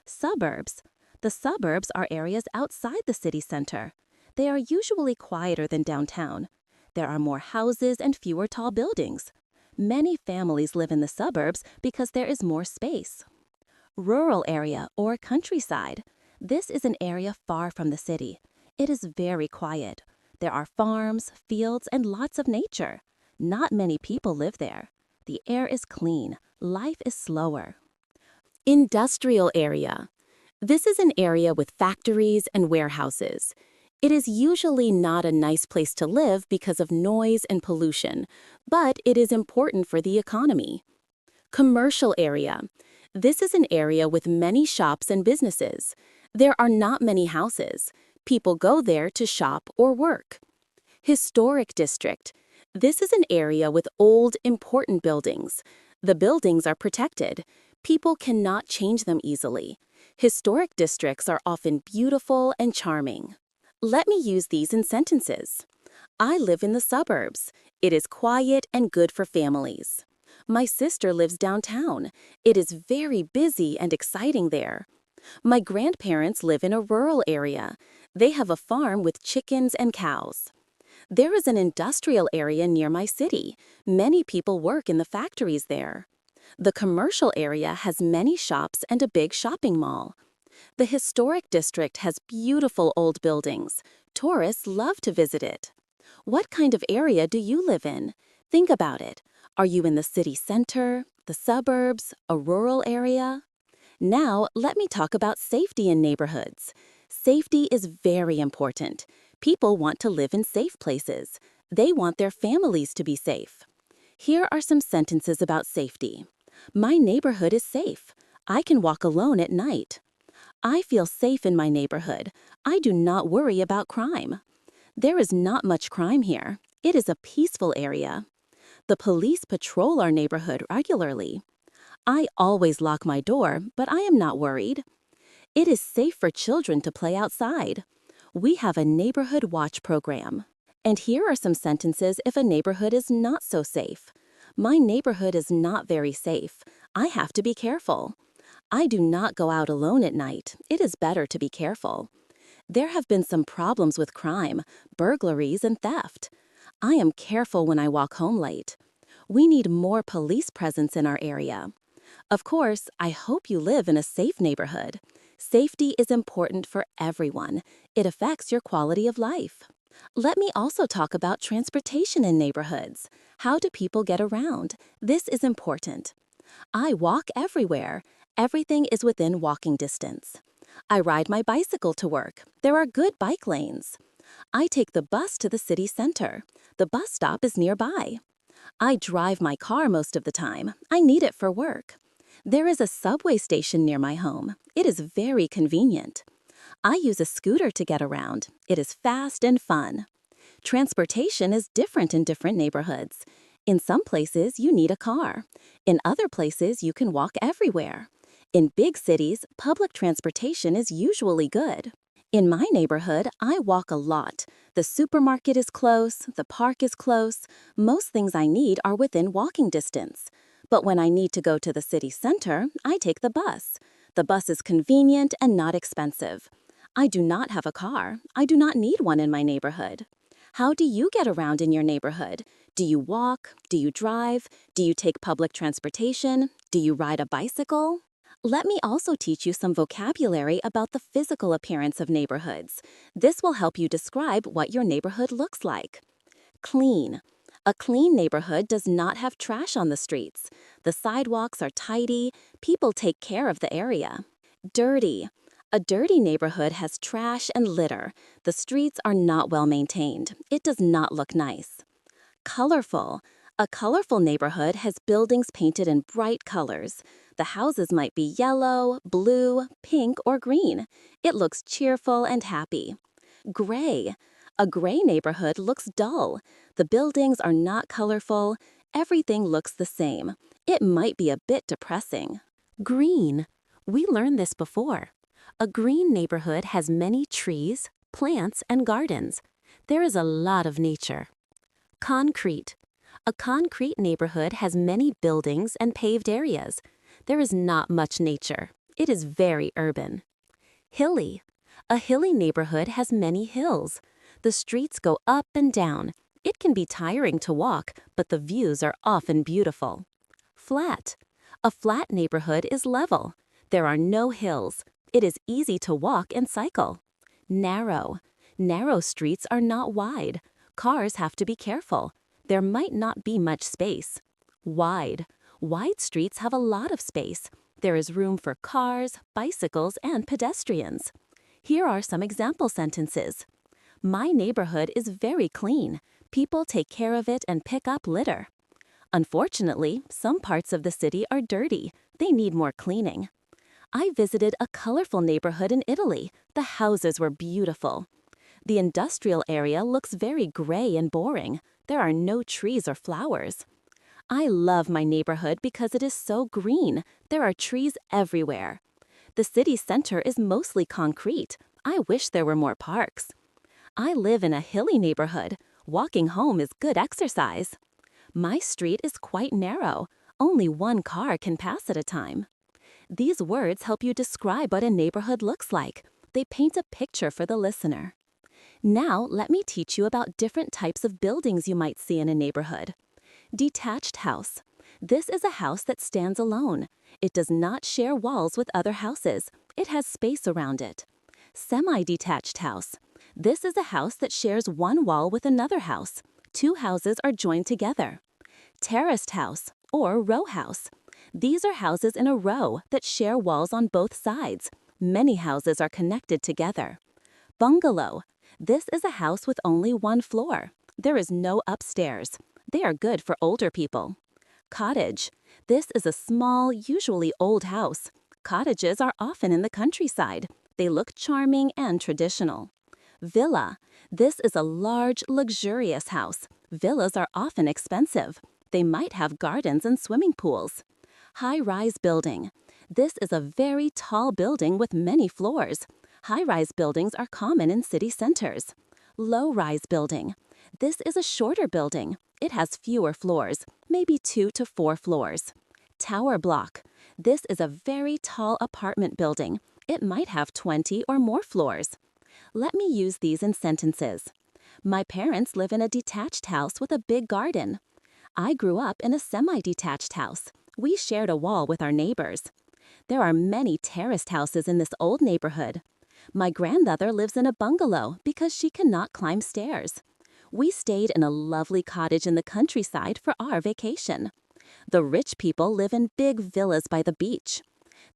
Suburbs. The suburbs are areas outside the city center. They are usually quieter than downtown. There are more houses and fewer tall buildings. Many families live in the suburbs because there is more space. Rural area or countryside. This is an area far from the city. It is very quiet. There are farms, fields, and lots of nature. Not many people live there. The air is clean. Life is slower. Industrial area. This is an area with factories and warehouses. It is usually not a nice place to live because of noise and pollution, but it is important for the economy. Commercial area. This is an area with many shops and businesses. There are not many houses. People go there to shop or work. Historic district. This is an area with old, important buildings. The buildings are protected. People cannot change them easily. Historic districts are often beautiful and charming. Let me use these in sentences. I live in the suburbs. It is quiet and good for families. My sister lives downtown. It is very busy and exciting there. My grandparents live in a rural area. They have a farm with chickens and cows. There is an industrial area near my city. Many people work in the factories there. The commercial area has many shops and a big shopping mall. The historic district has beautiful old buildings. Tourists love to visit it. What kind of area do you live in? Think about it. Are you in the city center, the suburbs, a rural area? Now, let me talk about safety in neighborhoods. Safety is very important. People want to live in safe places. They want their families to be safe. Here are some sentences about safety. My neighborhood is safe. I can walk alone at night. I feel safe in my neighborhood. I do not worry about crime. There is not much crime here. It is a peaceful area. The police patrol our neighborhood regularly. I always lock my door, but I am not worried. It is safe for children to play outside. We have a neighborhood watch program. And here are some sentences if a neighborhood is not so safe. My neighborhood is not very safe. I have to be careful. I do not go out alone at night. It is better to be careful. There have been some problems with crime, burglaries, and theft. I am careful when I walk home late. We need more police presence in our area. Of course, I hope you live in a safe neighborhood. Safety is important for everyone. It affects your quality of life. Let me also talk about transportation in neighborhoods. How do people get around? This is important. I walk everywhere. Everything is within walking distance. I ride my bicycle to work. There are good bike lanes. I take the bus to the city center. The bus stop is nearby. I drive my car most of the time. I need it for work. There is a subway station near my home. It is very convenient. I use a scooter to get around. It is fast and fun. Transportation is different in different neighborhoods. In some places, you need a car. In other places, you can walk everywhere. In big cities, public transportation is usually good. In my neighborhood, I walk a lot. The supermarket is close, the park is close. Most things I need are within walking distance. But when I need to go to the city center, I take the bus. The bus is convenient and not expensive. I do not have a car. I do not need one in my neighborhood. How do you get around in your neighborhood? Do you walk? Do you drive? Do you take public transportation? Do you ride a bicycle? Let me also teach you some vocabulary about the physical appearance of neighborhoods. This will help you describe what your neighborhood looks like. Clean. A clean neighborhood does not have trash on the streets. The sidewalks are tidy. People take care of the area. Dirty. A dirty neighborhood has trash and litter. The streets are not well maintained. It does not look nice. Colorful. A colorful neighborhood has buildings painted in bright colors. The houses might be yellow, blue, pink, or green. It looks cheerful and happy. Gray. A gray neighborhood looks dull. The buildings are not colorful. Everything looks the same. It might be a bit depressing. Green. We learned this before. A green neighborhood has many trees, plants, and gardens. There is a lot of nature. Concrete. A concrete neighborhood has many buildings and paved areas. There is not much nature. It is very urban. Hilly. A hilly neighborhood has many hills. The streets go up and down. It can be tiring to walk, but the views are often beautiful. Flat. A flat neighborhood is level. There are no hills. It is easy to walk and cycle. Narrow. Narrow streets are not wide. Cars have to be careful. There might not be much space. Wide. Wide streets have a lot of space. There is room for cars, bicycles, and pedestrians. Here are some example sentences. My neighborhood is very clean. People take care of it and pick up litter. Unfortunately, some parts of the city are dirty. They need more cleaning. I visited a colorful neighborhood in Italy. The houses were beautiful. The industrial area looks very gray and boring. There are no trees or flowers. I love my neighborhood because it is so green. There are trees everywhere. The city center is mostly concrete. I wish there were more parks. I live in a hilly neighborhood. Walking home is good exercise. My street is quite narrow. Only one car can pass at a time. These words help you describe what a neighborhood looks like. They paint a picture for the listener. Now, let me teach you about different types of buildings you might see in a neighborhood. Detached house. This is a house that stands alone. It does not share walls with other houses. It has space around it. Semi-detached house. This is a house that shares one wall with another house. Two houses are joined together. Terraced house, or row house. These are houses in a row that share walls on both sides. Many houses are connected together. Bungalow. This is a house with only one floor. There is no upstairs. They are good for older people. Cottage. This is a small, usually old house. Cottages are often in the countryside. They look charming and traditional. Villa. This is a large, luxurious house. Villas are often expensive. They might have gardens and swimming pools. High-rise building. This is a very tall building with many floors. High-rise buildings are common in city centers. Low-rise building. This is a shorter building. It has fewer floors, maybe 2 to 4 floors. Tower block. This is a very tall apartment building. It might have 20 or more floors. Let me use these in sentences. My parents live in a detached house with a big garden. I grew up in a semi-detached house. We shared a wall with our neighbors. There are many terraced houses in this old neighborhood. My grandmother lives in a bungalow because she cannot climb stairs. We stayed in a lovely cottage in the countryside for our vacation. The rich people live in big villas by the beach.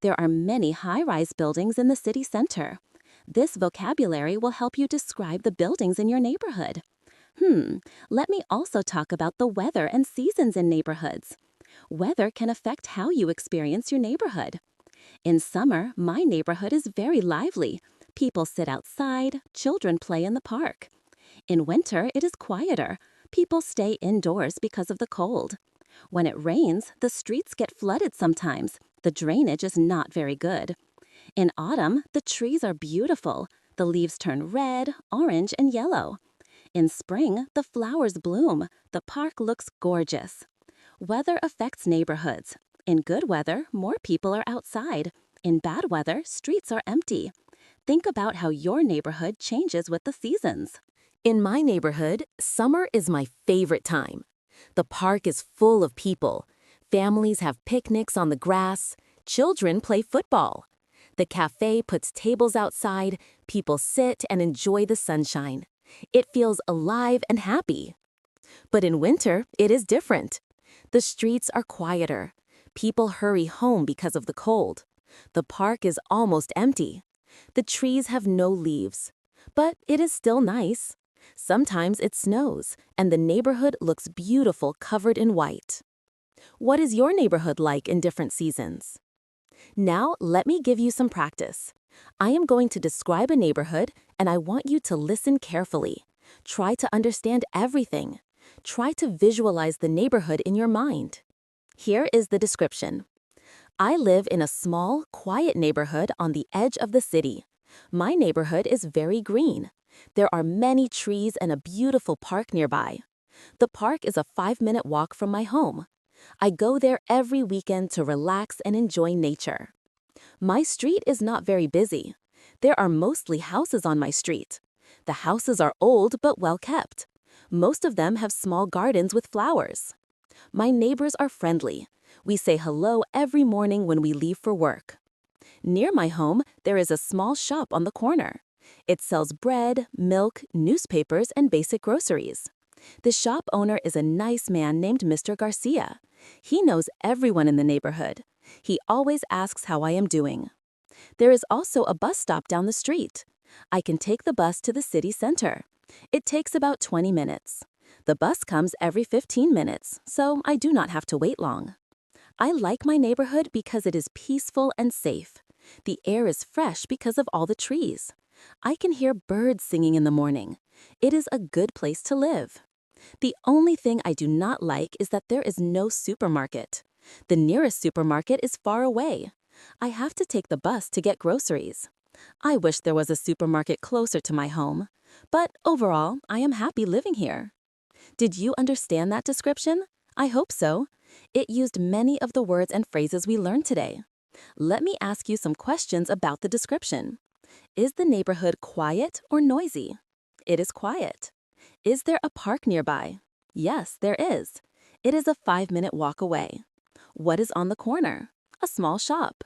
There are many high-rise buildings in the city center. This vocabulary will help you describe the buildings in your neighborhood. Let me also talk about the weather and seasons in neighborhoods. Weather can affect how you experience your neighborhood. In summer, my neighborhood is very lively. People sit outside, children play in the park. In winter, it is quieter. People stay indoors because of the cold. When it rains, the streets get flooded sometimes. The drainage is not very good. In autumn, the trees are beautiful. The leaves turn red, orange, and yellow. In spring, the flowers bloom. The park looks gorgeous. Weather affects neighborhoods. In good weather, more people are outside. In bad weather, streets are empty. Think about how your neighborhood changes with the seasons. In my neighborhood, summer is my favorite time. The park is full of people. Families have picnics on the grass. Children play football. The cafe puts tables outside. People sit and enjoy the sunshine. It feels alive and happy. But in winter, it is different. The streets are quieter. People hurry home because of the cold. The park is almost empty. The trees have no leaves. But it is still nice. Sometimes it snows, and the neighborhood looks beautiful covered in white. What is your neighborhood like in different seasons? Now, let me give you some practice. I am going to describe a neighborhood, and I want you to listen carefully. Try to understand everything. Try to visualize the neighborhood in your mind. Here is the description. I live in a small, quiet neighborhood on the edge of the city. My neighborhood is very green. There are many trees and a beautiful park nearby. The park is a 5-minute walk from my home. I go there every weekend to relax and enjoy nature. My street is not very busy. There are mostly houses on my street. The houses are old but well kept. Most of them have small gardens with flowers. My neighbors are friendly. We say hello every morning when we leave for work. Near my home, there is a small shop on the corner. It sells bread, milk, newspapers, and basic groceries. The shop owner is a nice man named Mr. Garcia. He knows everyone in the neighborhood. He always asks how I am doing. There is also a bus stop down the street. I can take the bus to the city center. It takes about 20 minutes. The bus comes every 15 minutes, so I do not have to wait long. I like my neighborhood because it is peaceful and safe. The air is fresh because of all the trees. I can hear birds singing in the morning. It is a good place to live. The only thing I do not like is that there is no supermarket. The nearest supermarket is far away. I have to take the bus to get groceries. I wish there was a supermarket closer to my home. But overall, I am happy living here. Did you understand that description? I hope so. It used many of the words and phrases we learned today. Let me ask you some questions about the description. Is the neighborhood quiet or noisy? It is quiet. Is there a park nearby? Yes, there is. It is a 5-minute walk away. What is on the corner? A small shop.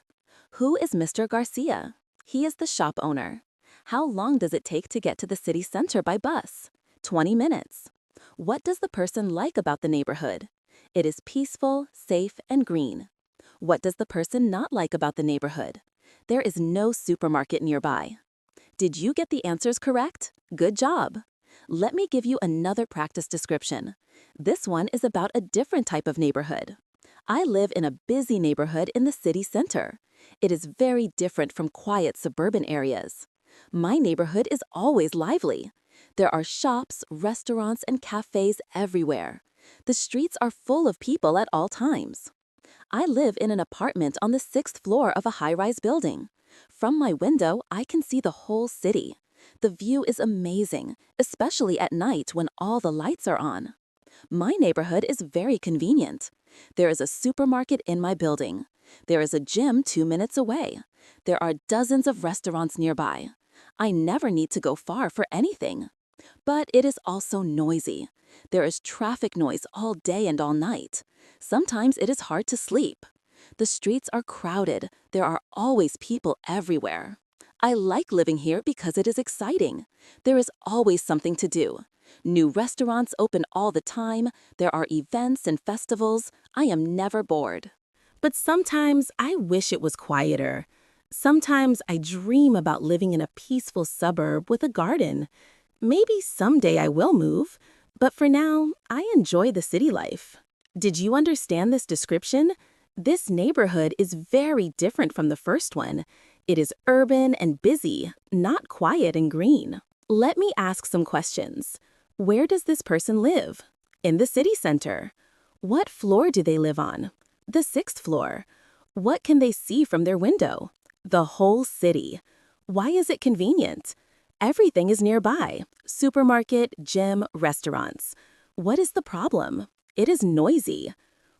Who is Mr. Garcia? He is the shop owner. How long does it take to get to the city center by bus? 20 minutes. What does the person like about the neighborhood? It is peaceful, safe, and green. What does the person not like about the neighborhood? There is no supermarket nearby. Did you get the answers correct? Good job! Let me give you another practice description. This one is about a different type of neighborhood. I live in a busy neighborhood in the city center. It is very different from quiet suburban areas. My neighborhood is always lively. There are shops, restaurants, and cafes everywhere. The streets are full of people at all times. I live in an apartment on the 6th floor of a high-rise building. From my window, I can see the whole city. The view is amazing, especially at night when all the lights are on. My neighborhood is very convenient. There is a supermarket in my building. There is a gym 2 minutes away. There are dozens of restaurants nearby. I never need to go far for anything. But it is also noisy. There is traffic noise all day and all night. Sometimes it is hard to sleep. The streets are crowded. There are always people everywhere. I like living here because it is exciting. There is always something to do. New restaurants open all the time. There are events and festivals. I am never bored. But sometimes I wish it was quieter. Sometimes I dream about living in a peaceful suburb with a garden. Maybe someday I will move, but for now, I enjoy the city life. Did you understand this description? This neighborhood is very different from the first one. It is urban and busy, not quiet and green. Let me ask some questions. Where does this person live? In the city center. What floor do they live on? The 6th floor. What can they see from their window? The whole city. Why is it convenient? Everything is nearby. Supermarket, gym, restaurants. What is the problem? It is noisy.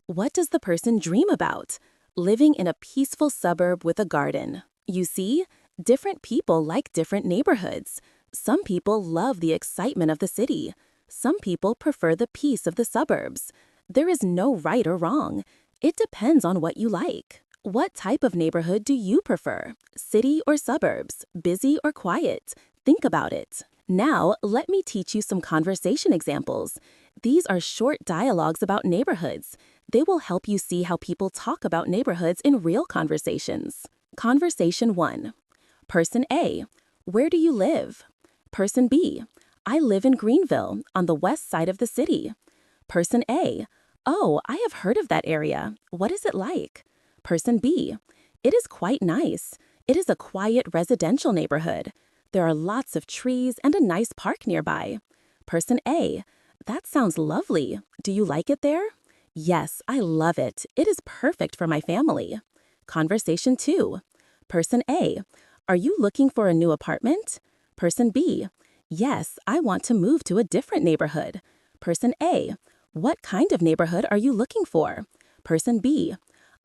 What does the person dream about? Living in a peaceful suburb with a garden. You see, different people like different neighborhoods. Some people love the excitement of the city. Some people prefer the peace of the suburbs. There is no right or wrong. It depends on what you like. What type of neighborhood do you prefer? City or suburbs? Busy or quiet? Think about it. Now, let me teach you some conversation examples. These are short dialogues about neighborhoods. They will help you see how people talk about neighborhoods in real conversations. Conversation 1. Person A. Where do you live? Person B. I live in Greenville, on the west side of the city. Person A. Oh, I have heard of that area. What is it like? Person B. It is quite nice. It is a quiet residential neighborhood. There are lots of trees and a nice park nearby. Person A. That sounds lovely. Do you like it there? Yes, I love it. It is perfect for my family. Conversation 2. Person A. Are you looking for a new apartment? Person B. Yes, I want to move to a different neighborhood. Person A. What kind of neighborhood are you looking for? Person B.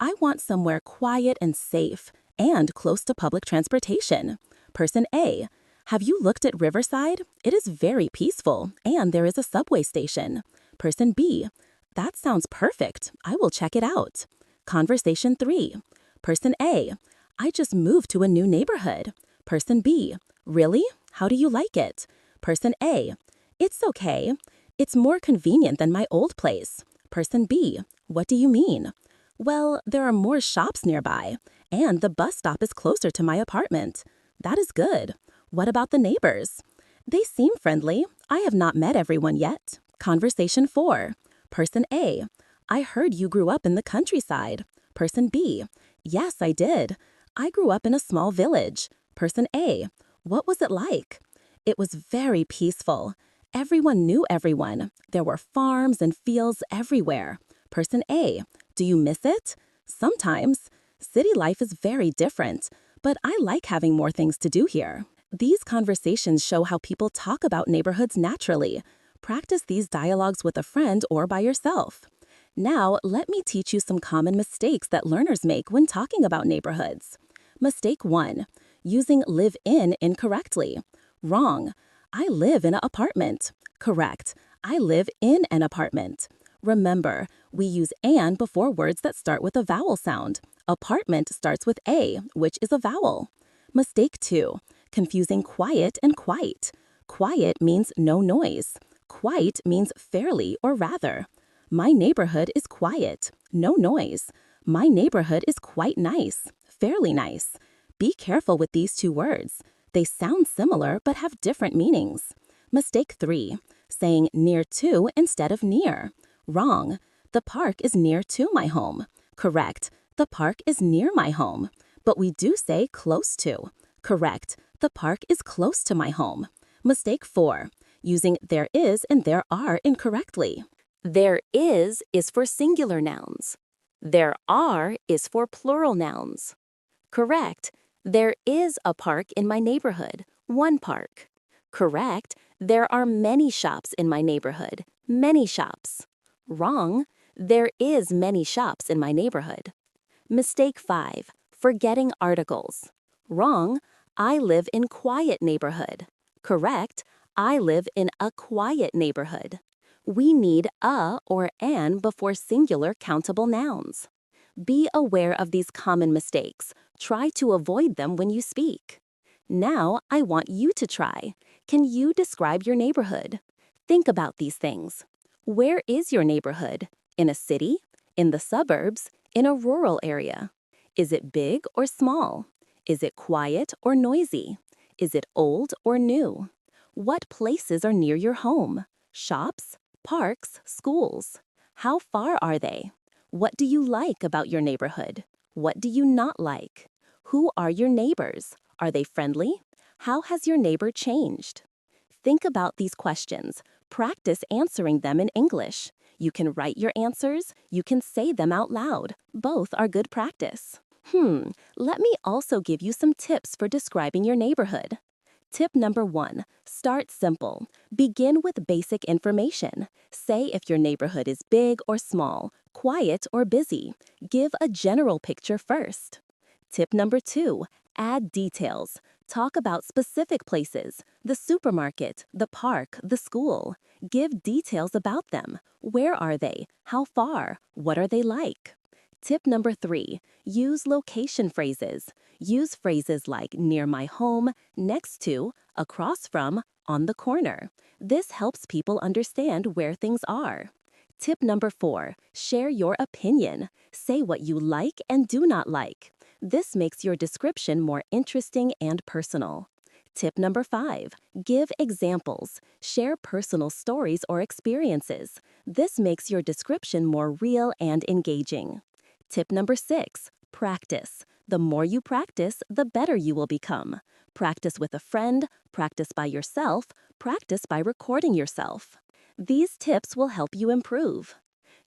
I want somewhere quiet and safe and close to public transportation. Person A. Have you looked at Riverside? It is very peaceful and there is a subway station. Person B. That sounds perfect. I will check it out. Conversation 3. Person A. I just moved to a new neighborhood. Person B. Really? How do you like it? Person A. It's okay. It's more convenient than my old place. Person B. What do you mean? Well, there are more shops nearby, and the bus stop is closer to my apartment. That is good. What about the neighbors? They seem friendly. I have not met everyone yet. Conversation 4. Person A. I heard you grew up in the countryside. Person B. Yes, I did. I grew up in a small village. Person A. What was it like? It was very peaceful. Everyone knew everyone. There were farms and fields everywhere. Person A. Do you miss it? Sometimes. City life is very different, but I like having more things to do here. These conversations show how people talk about neighborhoods naturally. Practice these dialogues with a friend or by yourself. Now, let me teach you some common mistakes that learners make when talking about neighborhoods. Mistake 1. Using live in incorrectly. Wrong. I live in an apartment. Correct. I live in an apartment. Remember, we use an before words that start with a vowel sound. Apartment starts with A, which is a vowel. Mistake 2. Confusing quiet and quite. Quiet means no noise. Quite means fairly or rather. My neighborhood is quiet, no noise. My neighborhood is quite nice, fairly nice. Be careful with these two words. They sound similar but have different meanings. Mistake 3. Saying near to instead of near. Wrong. The park is near to my home. Correct. The park is near my home. But we do say close to. Correct. The park is close to my home. Mistake 4. Using there is and there are incorrectly. There is for singular nouns. There are is for plural nouns. Correct. There is a park in my neighborhood. One park. Correct. There are many shops in my neighborhood. Many shops. Wrong. There is many shops in my neighborhood. Mistake 5. Forgetting articles. Wrong. I live in quiet neighborhood. Correct. I live in a quiet neighborhood. We need a or an before singular countable nouns. Be aware of these common mistakes. Try to avoid them when you speak. Now, I want you to try. Can you describe your neighborhood? Think about these things. Where is your neighborhood? In a city? In the suburbs? In a rural area? Is it big or small? Is it quiet or noisy? Is it old or new? What places are near your home? Shops? Parks? Schools? How far are they? What do you like about your neighborhood? What do you not like? Who are your neighbors? Are they friendly? How has your neighbor changed? Think about these questions. Practice answering them in English. You can write your answers. You can say them out loud. Both are good practice. Let me also give you some tips for describing your neighborhood. Tip number 1, start simple. Begin with basic information. Say if your neighborhood is big or small, quiet or busy. Give a general picture first. Tip number 2, add details. Talk about specific places, the supermarket, the park, the school. Give details about them. Where are they? How far? What are they like? Tip number 3, use location phrases. Use phrases like near my home, next to, across from, on the corner. This helps people understand where things are. Tip number 4, share your opinion. Say what you like and do not like. This makes your description more interesting and personal. Tip number 5, give examples. Share personal stories or experiences. This makes your description more real and engaging. Tip number 6, practice. The more you practice, the better you will become. Practice with a friend, practice by yourself, practice by recording yourself. These tips will help you improve.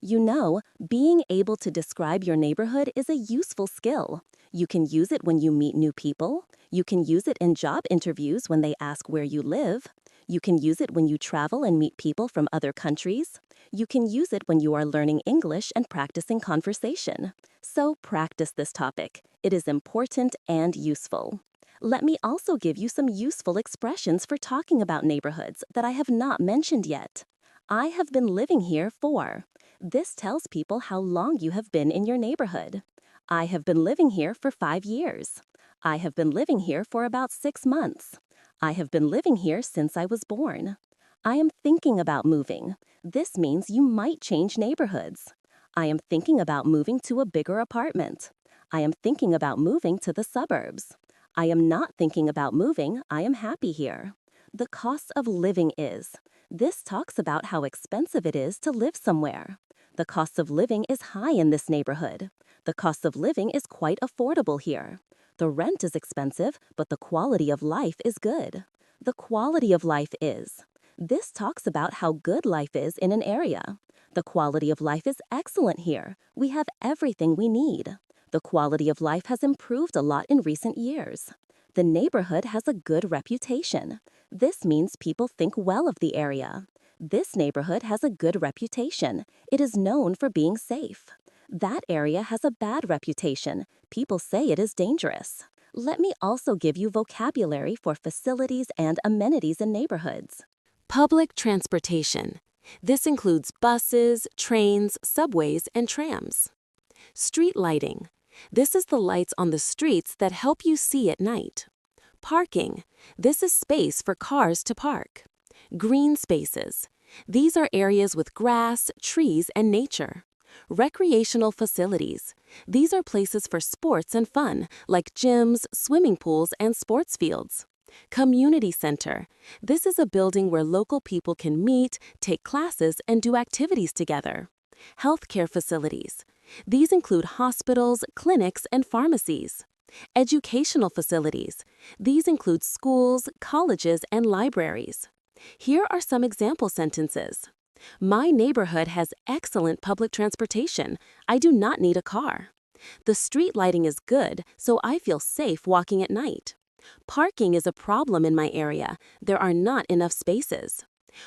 You know, being able to describe your neighborhood is a useful skill. You can use it when you meet new people. You can use it in job interviews when they ask where you live. You can use it when you travel and meet people from other countries. You can use it when you are learning English and practicing conversation. So practice this topic. It is important and useful. Let me also give you some useful expressions for talking about neighborhoods that I have not mentioned yet. I have been living here for. This tells people how long you have been in your neighborhood. I have been living here for 5 years. I have been living here for about 6 months. I have been living here since I was born. I am thinking about moving. This means you might change neighborhoods. I am thinking about moving to a bigger apartment. I am thinking about moving to the suburbs. I am not thinking about moving. I am happy here. The cost of living is. This talks about how expensive it is to live somewhere. The cost of living is high in this neighborhood. The cost of living is quite affordable here. The rent is expensive, but the quality of life is good. The quality of life is. This talks about how good life is in an area. The quality of life is excellent here. We have everything we need. The quality of life has improved a lot in recent years. The neighborhood has a good reputation. This means people think well of the area. This neighborhood has a good reputation. It is known for being safe. That area has a bad reputation. People say it is dangerous. Let me also give you vocabulary for facilities and amenities in neighborhoods. Public transportation. This includes buses, trains, subways, and trams. Street lighting. This is the lights on the streets that help you see at night. Parking. This is space for cars to park. Green spaces. These are areas with grass, trees, and nature. Recreational facilities. These are places for sports and fun, like gyms, swimming pools, and sports fields. Community center. This is a building where local people can meet, take classes, and do activities together. Healthcare facilities. These include hospitals, clinics, and pharmacies. Educational facilities. These include schools, colleges, and libraries. Here are some example sentences. My neighborhood has excellent public transportation. I do not need a car. The street lighting is good, so I feel safe walking at night. Parking is a problem in my area. There are not enough spaces.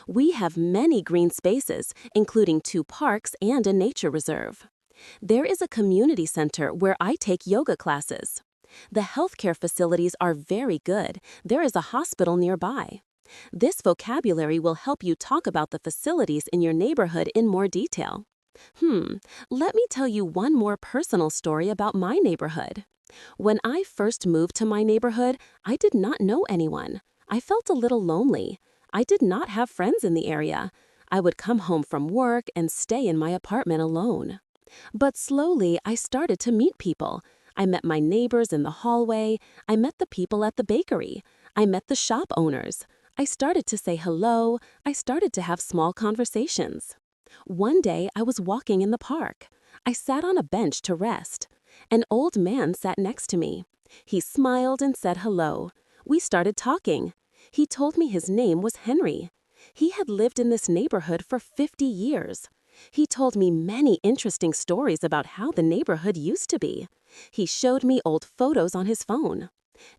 We have many green spaces, including 2 parks and a nature reserve. There is a community center where I take yoga classes. The healthcare facilities are very good. There is a hospital nearby. This vocabulary will help you talk about the facilities in your neighborhood in more detail. Let me tell you one more personal story about my neighborhood. When I first moved to my neighborhood, I did not know anyone. I felt a little lonely. I did not have friends in the area. I would come home from work and stay in my apartment alone. But slowly, I started to meet people. I met my neighbors in the hallway. I met the people at the bakery. I met the shop owners. I started to say hello. I started to have small conversations. One day, I was walking in the park. I sat on a bench to rest. An old man sat next to me. He smiled and said hello. We started talking. He told me his name was Henry. He had lived in this neighborhood for 50 years. He told me many interesting stories about how the neighborhood used to be. He showed me old photos on his phone.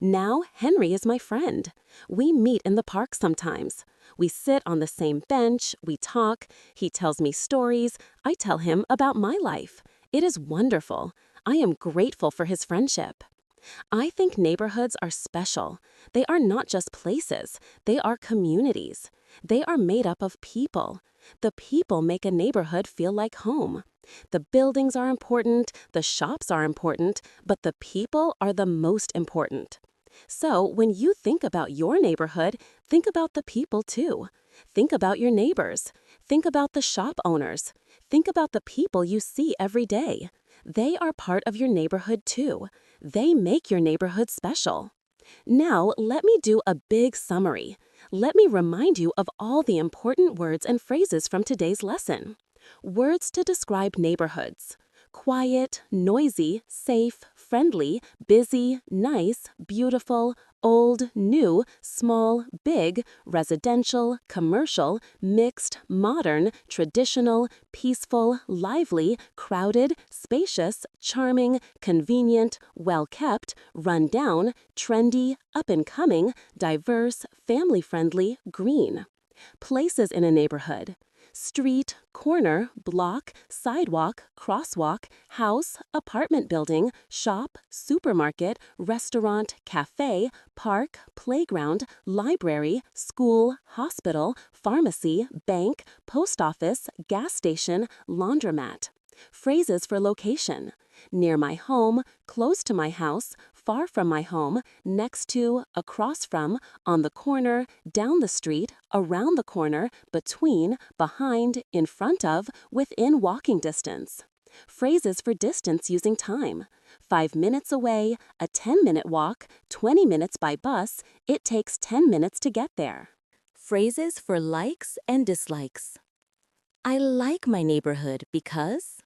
Now, Henry is my friend. We meet in the park sometimes. We sit on the same bench, we talk, he tells me stories, I tell him about my life. It is wonderful. I am grateful for his friendship. I think neighborhoods are special. They are not just places, they are communities. They are made up of people. The people make a neighborhood feel like home. The buildings are important, the shops are important, but the people are the most important. So when you think about your neighborhood, think about the people too. Think about your neighbors. Think about the shop owners. Think about the people you see every day. They are part of your neighborhood too. They make your neighborhood special. Now, let me do a big summary. Let me remind you of all the important words and phrases from today's lesson. Words to describe neighborhoods: quiet, noisy, safe, friendly, busy, nice, beautiful, old, new, small, big, residential, commercial, mixed, modern, traditional, peaceful, lively, crowded, spacious, charming, convenient, well-kept, run-down, trendy, up-and-coming, diverse, family-friendly, green. Places in a neighborhood: street, corner, block, sidewalk, crosswalk, house, apartment building, shop, supermarket, restaurant, cafe, park, playground, library, school, hospital, pharmacy, bank, post office, gas station, laundromat. Phrases for location: near my home, close to my house, far from my home, next to, across from, on the corner, down the street, around the corner, between, behind, in front of, within walking distance. Phrases for distance using time: 5 minutes away, a 10-minute walk, 20 minutes by bus, it takes 10 minutes to get there. Phrases for likes and dislikes: I like my neighborhood because.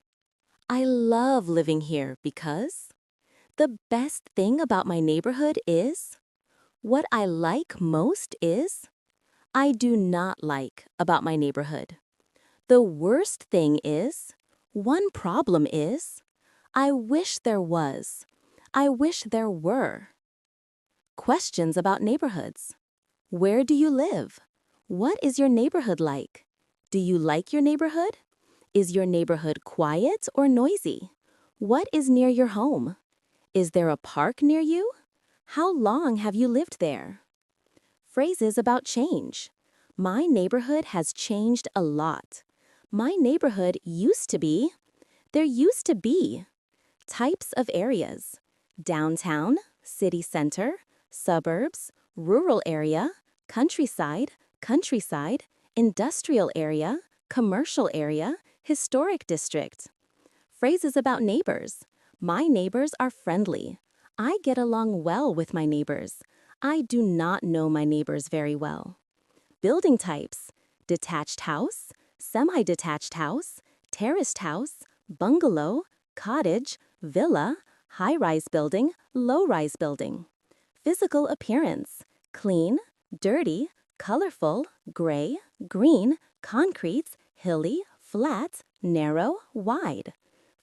I love living here because. The best thing about my neighborhood is. What I like most is. I do not like about my neighborhood. The worst thing is. One problem is. I wish there was. I wish there were. Questions about neighborhoods: where do you live? What is your neighborhood like? Do you like your neighborhood? Is your neighborhood quiet or noisy? What is near your home? Is there a park near you? How long have you lived there? Phrases about change. My neighborhood has changed a lot. My neighborhood used to be. There used to be. Types of areas. Downtown, city center, suburbs, rural area, countryside, industrial area, commercial area, historic district. Phrases about neighbors. My neighbors are friendly. I get along well with my neighbors. I do not know my neighbors very well. Building types. Detached house, semi-detached house, terraced house, bungalow, cottage, villa, high-rise building, low-rise building. Physical appearance. Clean, dirty, colorful, gray, green, concrete, hilly, flat, narrow, wide.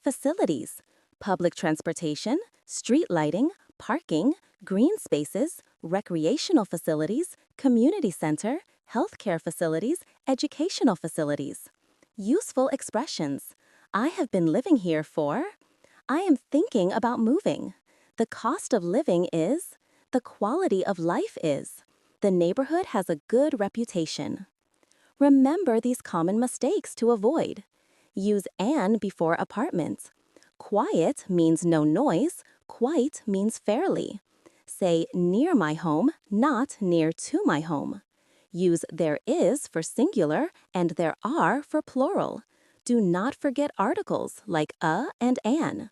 Facilities. Public transportation, street lighting, parking, green spaces, recreational facilities, community center, healthcare facilities, educational facilities. Useful expressions. I have been living here for. I am thinking about moving. The cost of living is. The quality of life is. The neighborhood has a good reputation. Remember these common mistakes to avoid. Use an before apartment. Quiet means no noise. Quite means fairly. Say near my home, not near to my home. Use there is for singular and there are for plural. Do not forget articles like a and an.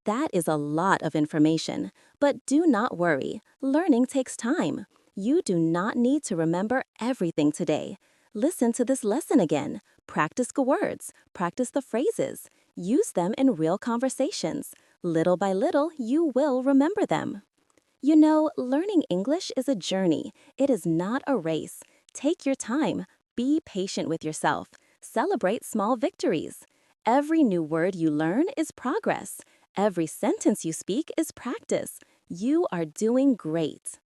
That is a lot of information, but do not worry. Learning takes time. You do not need to remember everything today. Listen to this lesson again. Practice the words. Practice the phrases. Use them in real conversations. Little by little, you will remember them. You know, learning English is a journey. It is not a race. Take your time. Be patient with yourself. Celebrate small victories. Every new word you learn is progress. Every sentence you speak is practice. You are doing great.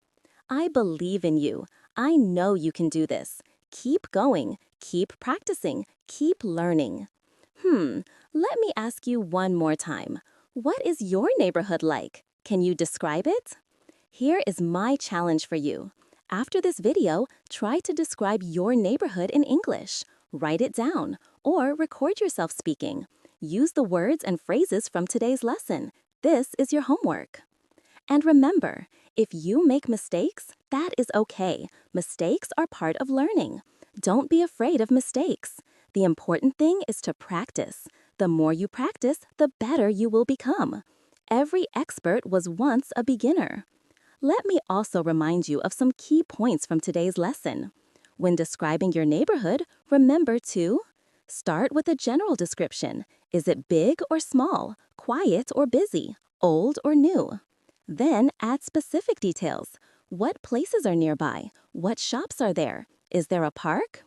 I believe in you. I know you can do this. Keep going. Keep practicing. Keep learning. Let me ask you one more time. What is your neighborhood like? Can you describe it? Here is my challenge for you. After this video, try to describe your neighborhood in English. Write it down or record yourself speaking. Use the words and phrases from today's lesson. This is your homework. And remember, if you make mistakes, that is okay. Mistakes are part of learning. Don't be afraid of mistakes. The important thing is to practice. The more you practice, the better you will become. Every expert was once a beginner. Let me also remind you of some key points from today's lesson. When describing your neighborhood, remember to start with a general description. Is it big or small, quiet or busy, old or new? Then add specific details. What places are nearby? What shops are there? Is there a park?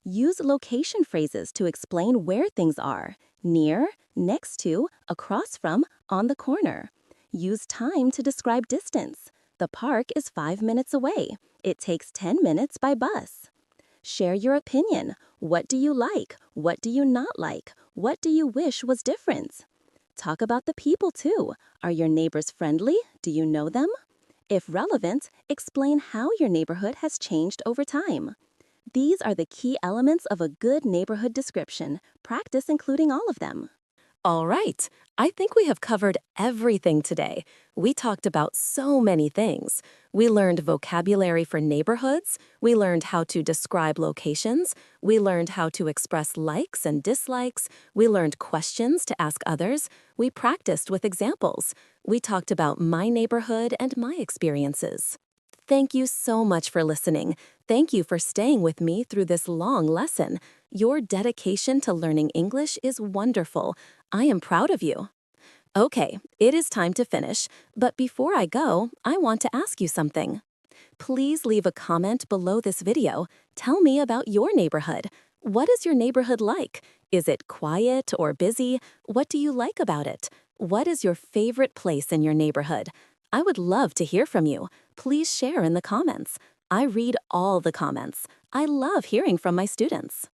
Use location phrases to explain where things are. Near, next to, across from, on the corner. Use time to describe distance. The park is 5 minutes away. It takes 10 minutes by bus. Share your opinion. What do you like? What do you not like? What do you wish was different? Talk about the people too. Are your neighbors friendly? Do you know them? If relevant, explain how your neighborhood has changed over time. These are the key elements of a good neighborhood description. Practice including all of them. All right, I think we have covered everything today. We talked about so many things. We learned vocabulary for neighborhoods. We learned how to describe locations. We learned how to express likes and dislikes. We learned questions to ask others. We practiced with examples. We talked about my neighborhood and my experiences. Thank you so much for listening. Thank you for staying with me through this long lesson. Your dedication to learning English is wonderful. I am proud of you. Okay, it is time to finish, but before I go, I want to ask you something. Please leave a comment below this video. Tell me about your neighborhood. What is your neighborhood like? Is it quiet or busy? What do you like about it? What is your favorite place in your neighborhood? I would love to hear from you. Please share in the comments. I read all the comments. I love hearing from my students.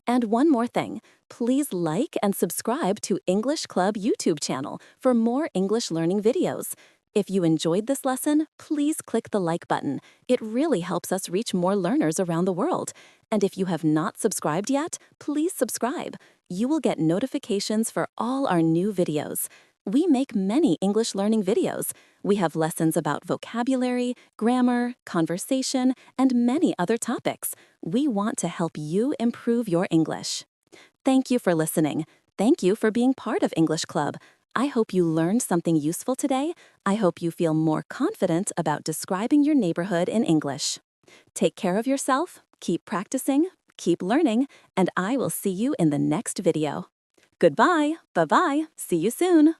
And one more thing, please like and subscribe to English Club YouTube channel for more English learning videos. If you enjoyed this lesson, please click the like button. It really helps us reach more learners around the world. And if you have not subscribed yet, please subscribe. You will get notifications for all our new videos. We make many English learning videos. We have lessons about vocabulary, grammar, conversation, and many other topics. We want to help you improve your English. Thank you for listening. Thank you for being part of English Club. I hope you learned something useful today. I hope you feel more confident about describing your neighborhood in English. Take care of yourself, keep practicing, keep learning, and I will see you in the next video. Goodbye, bye-bye, see you soon.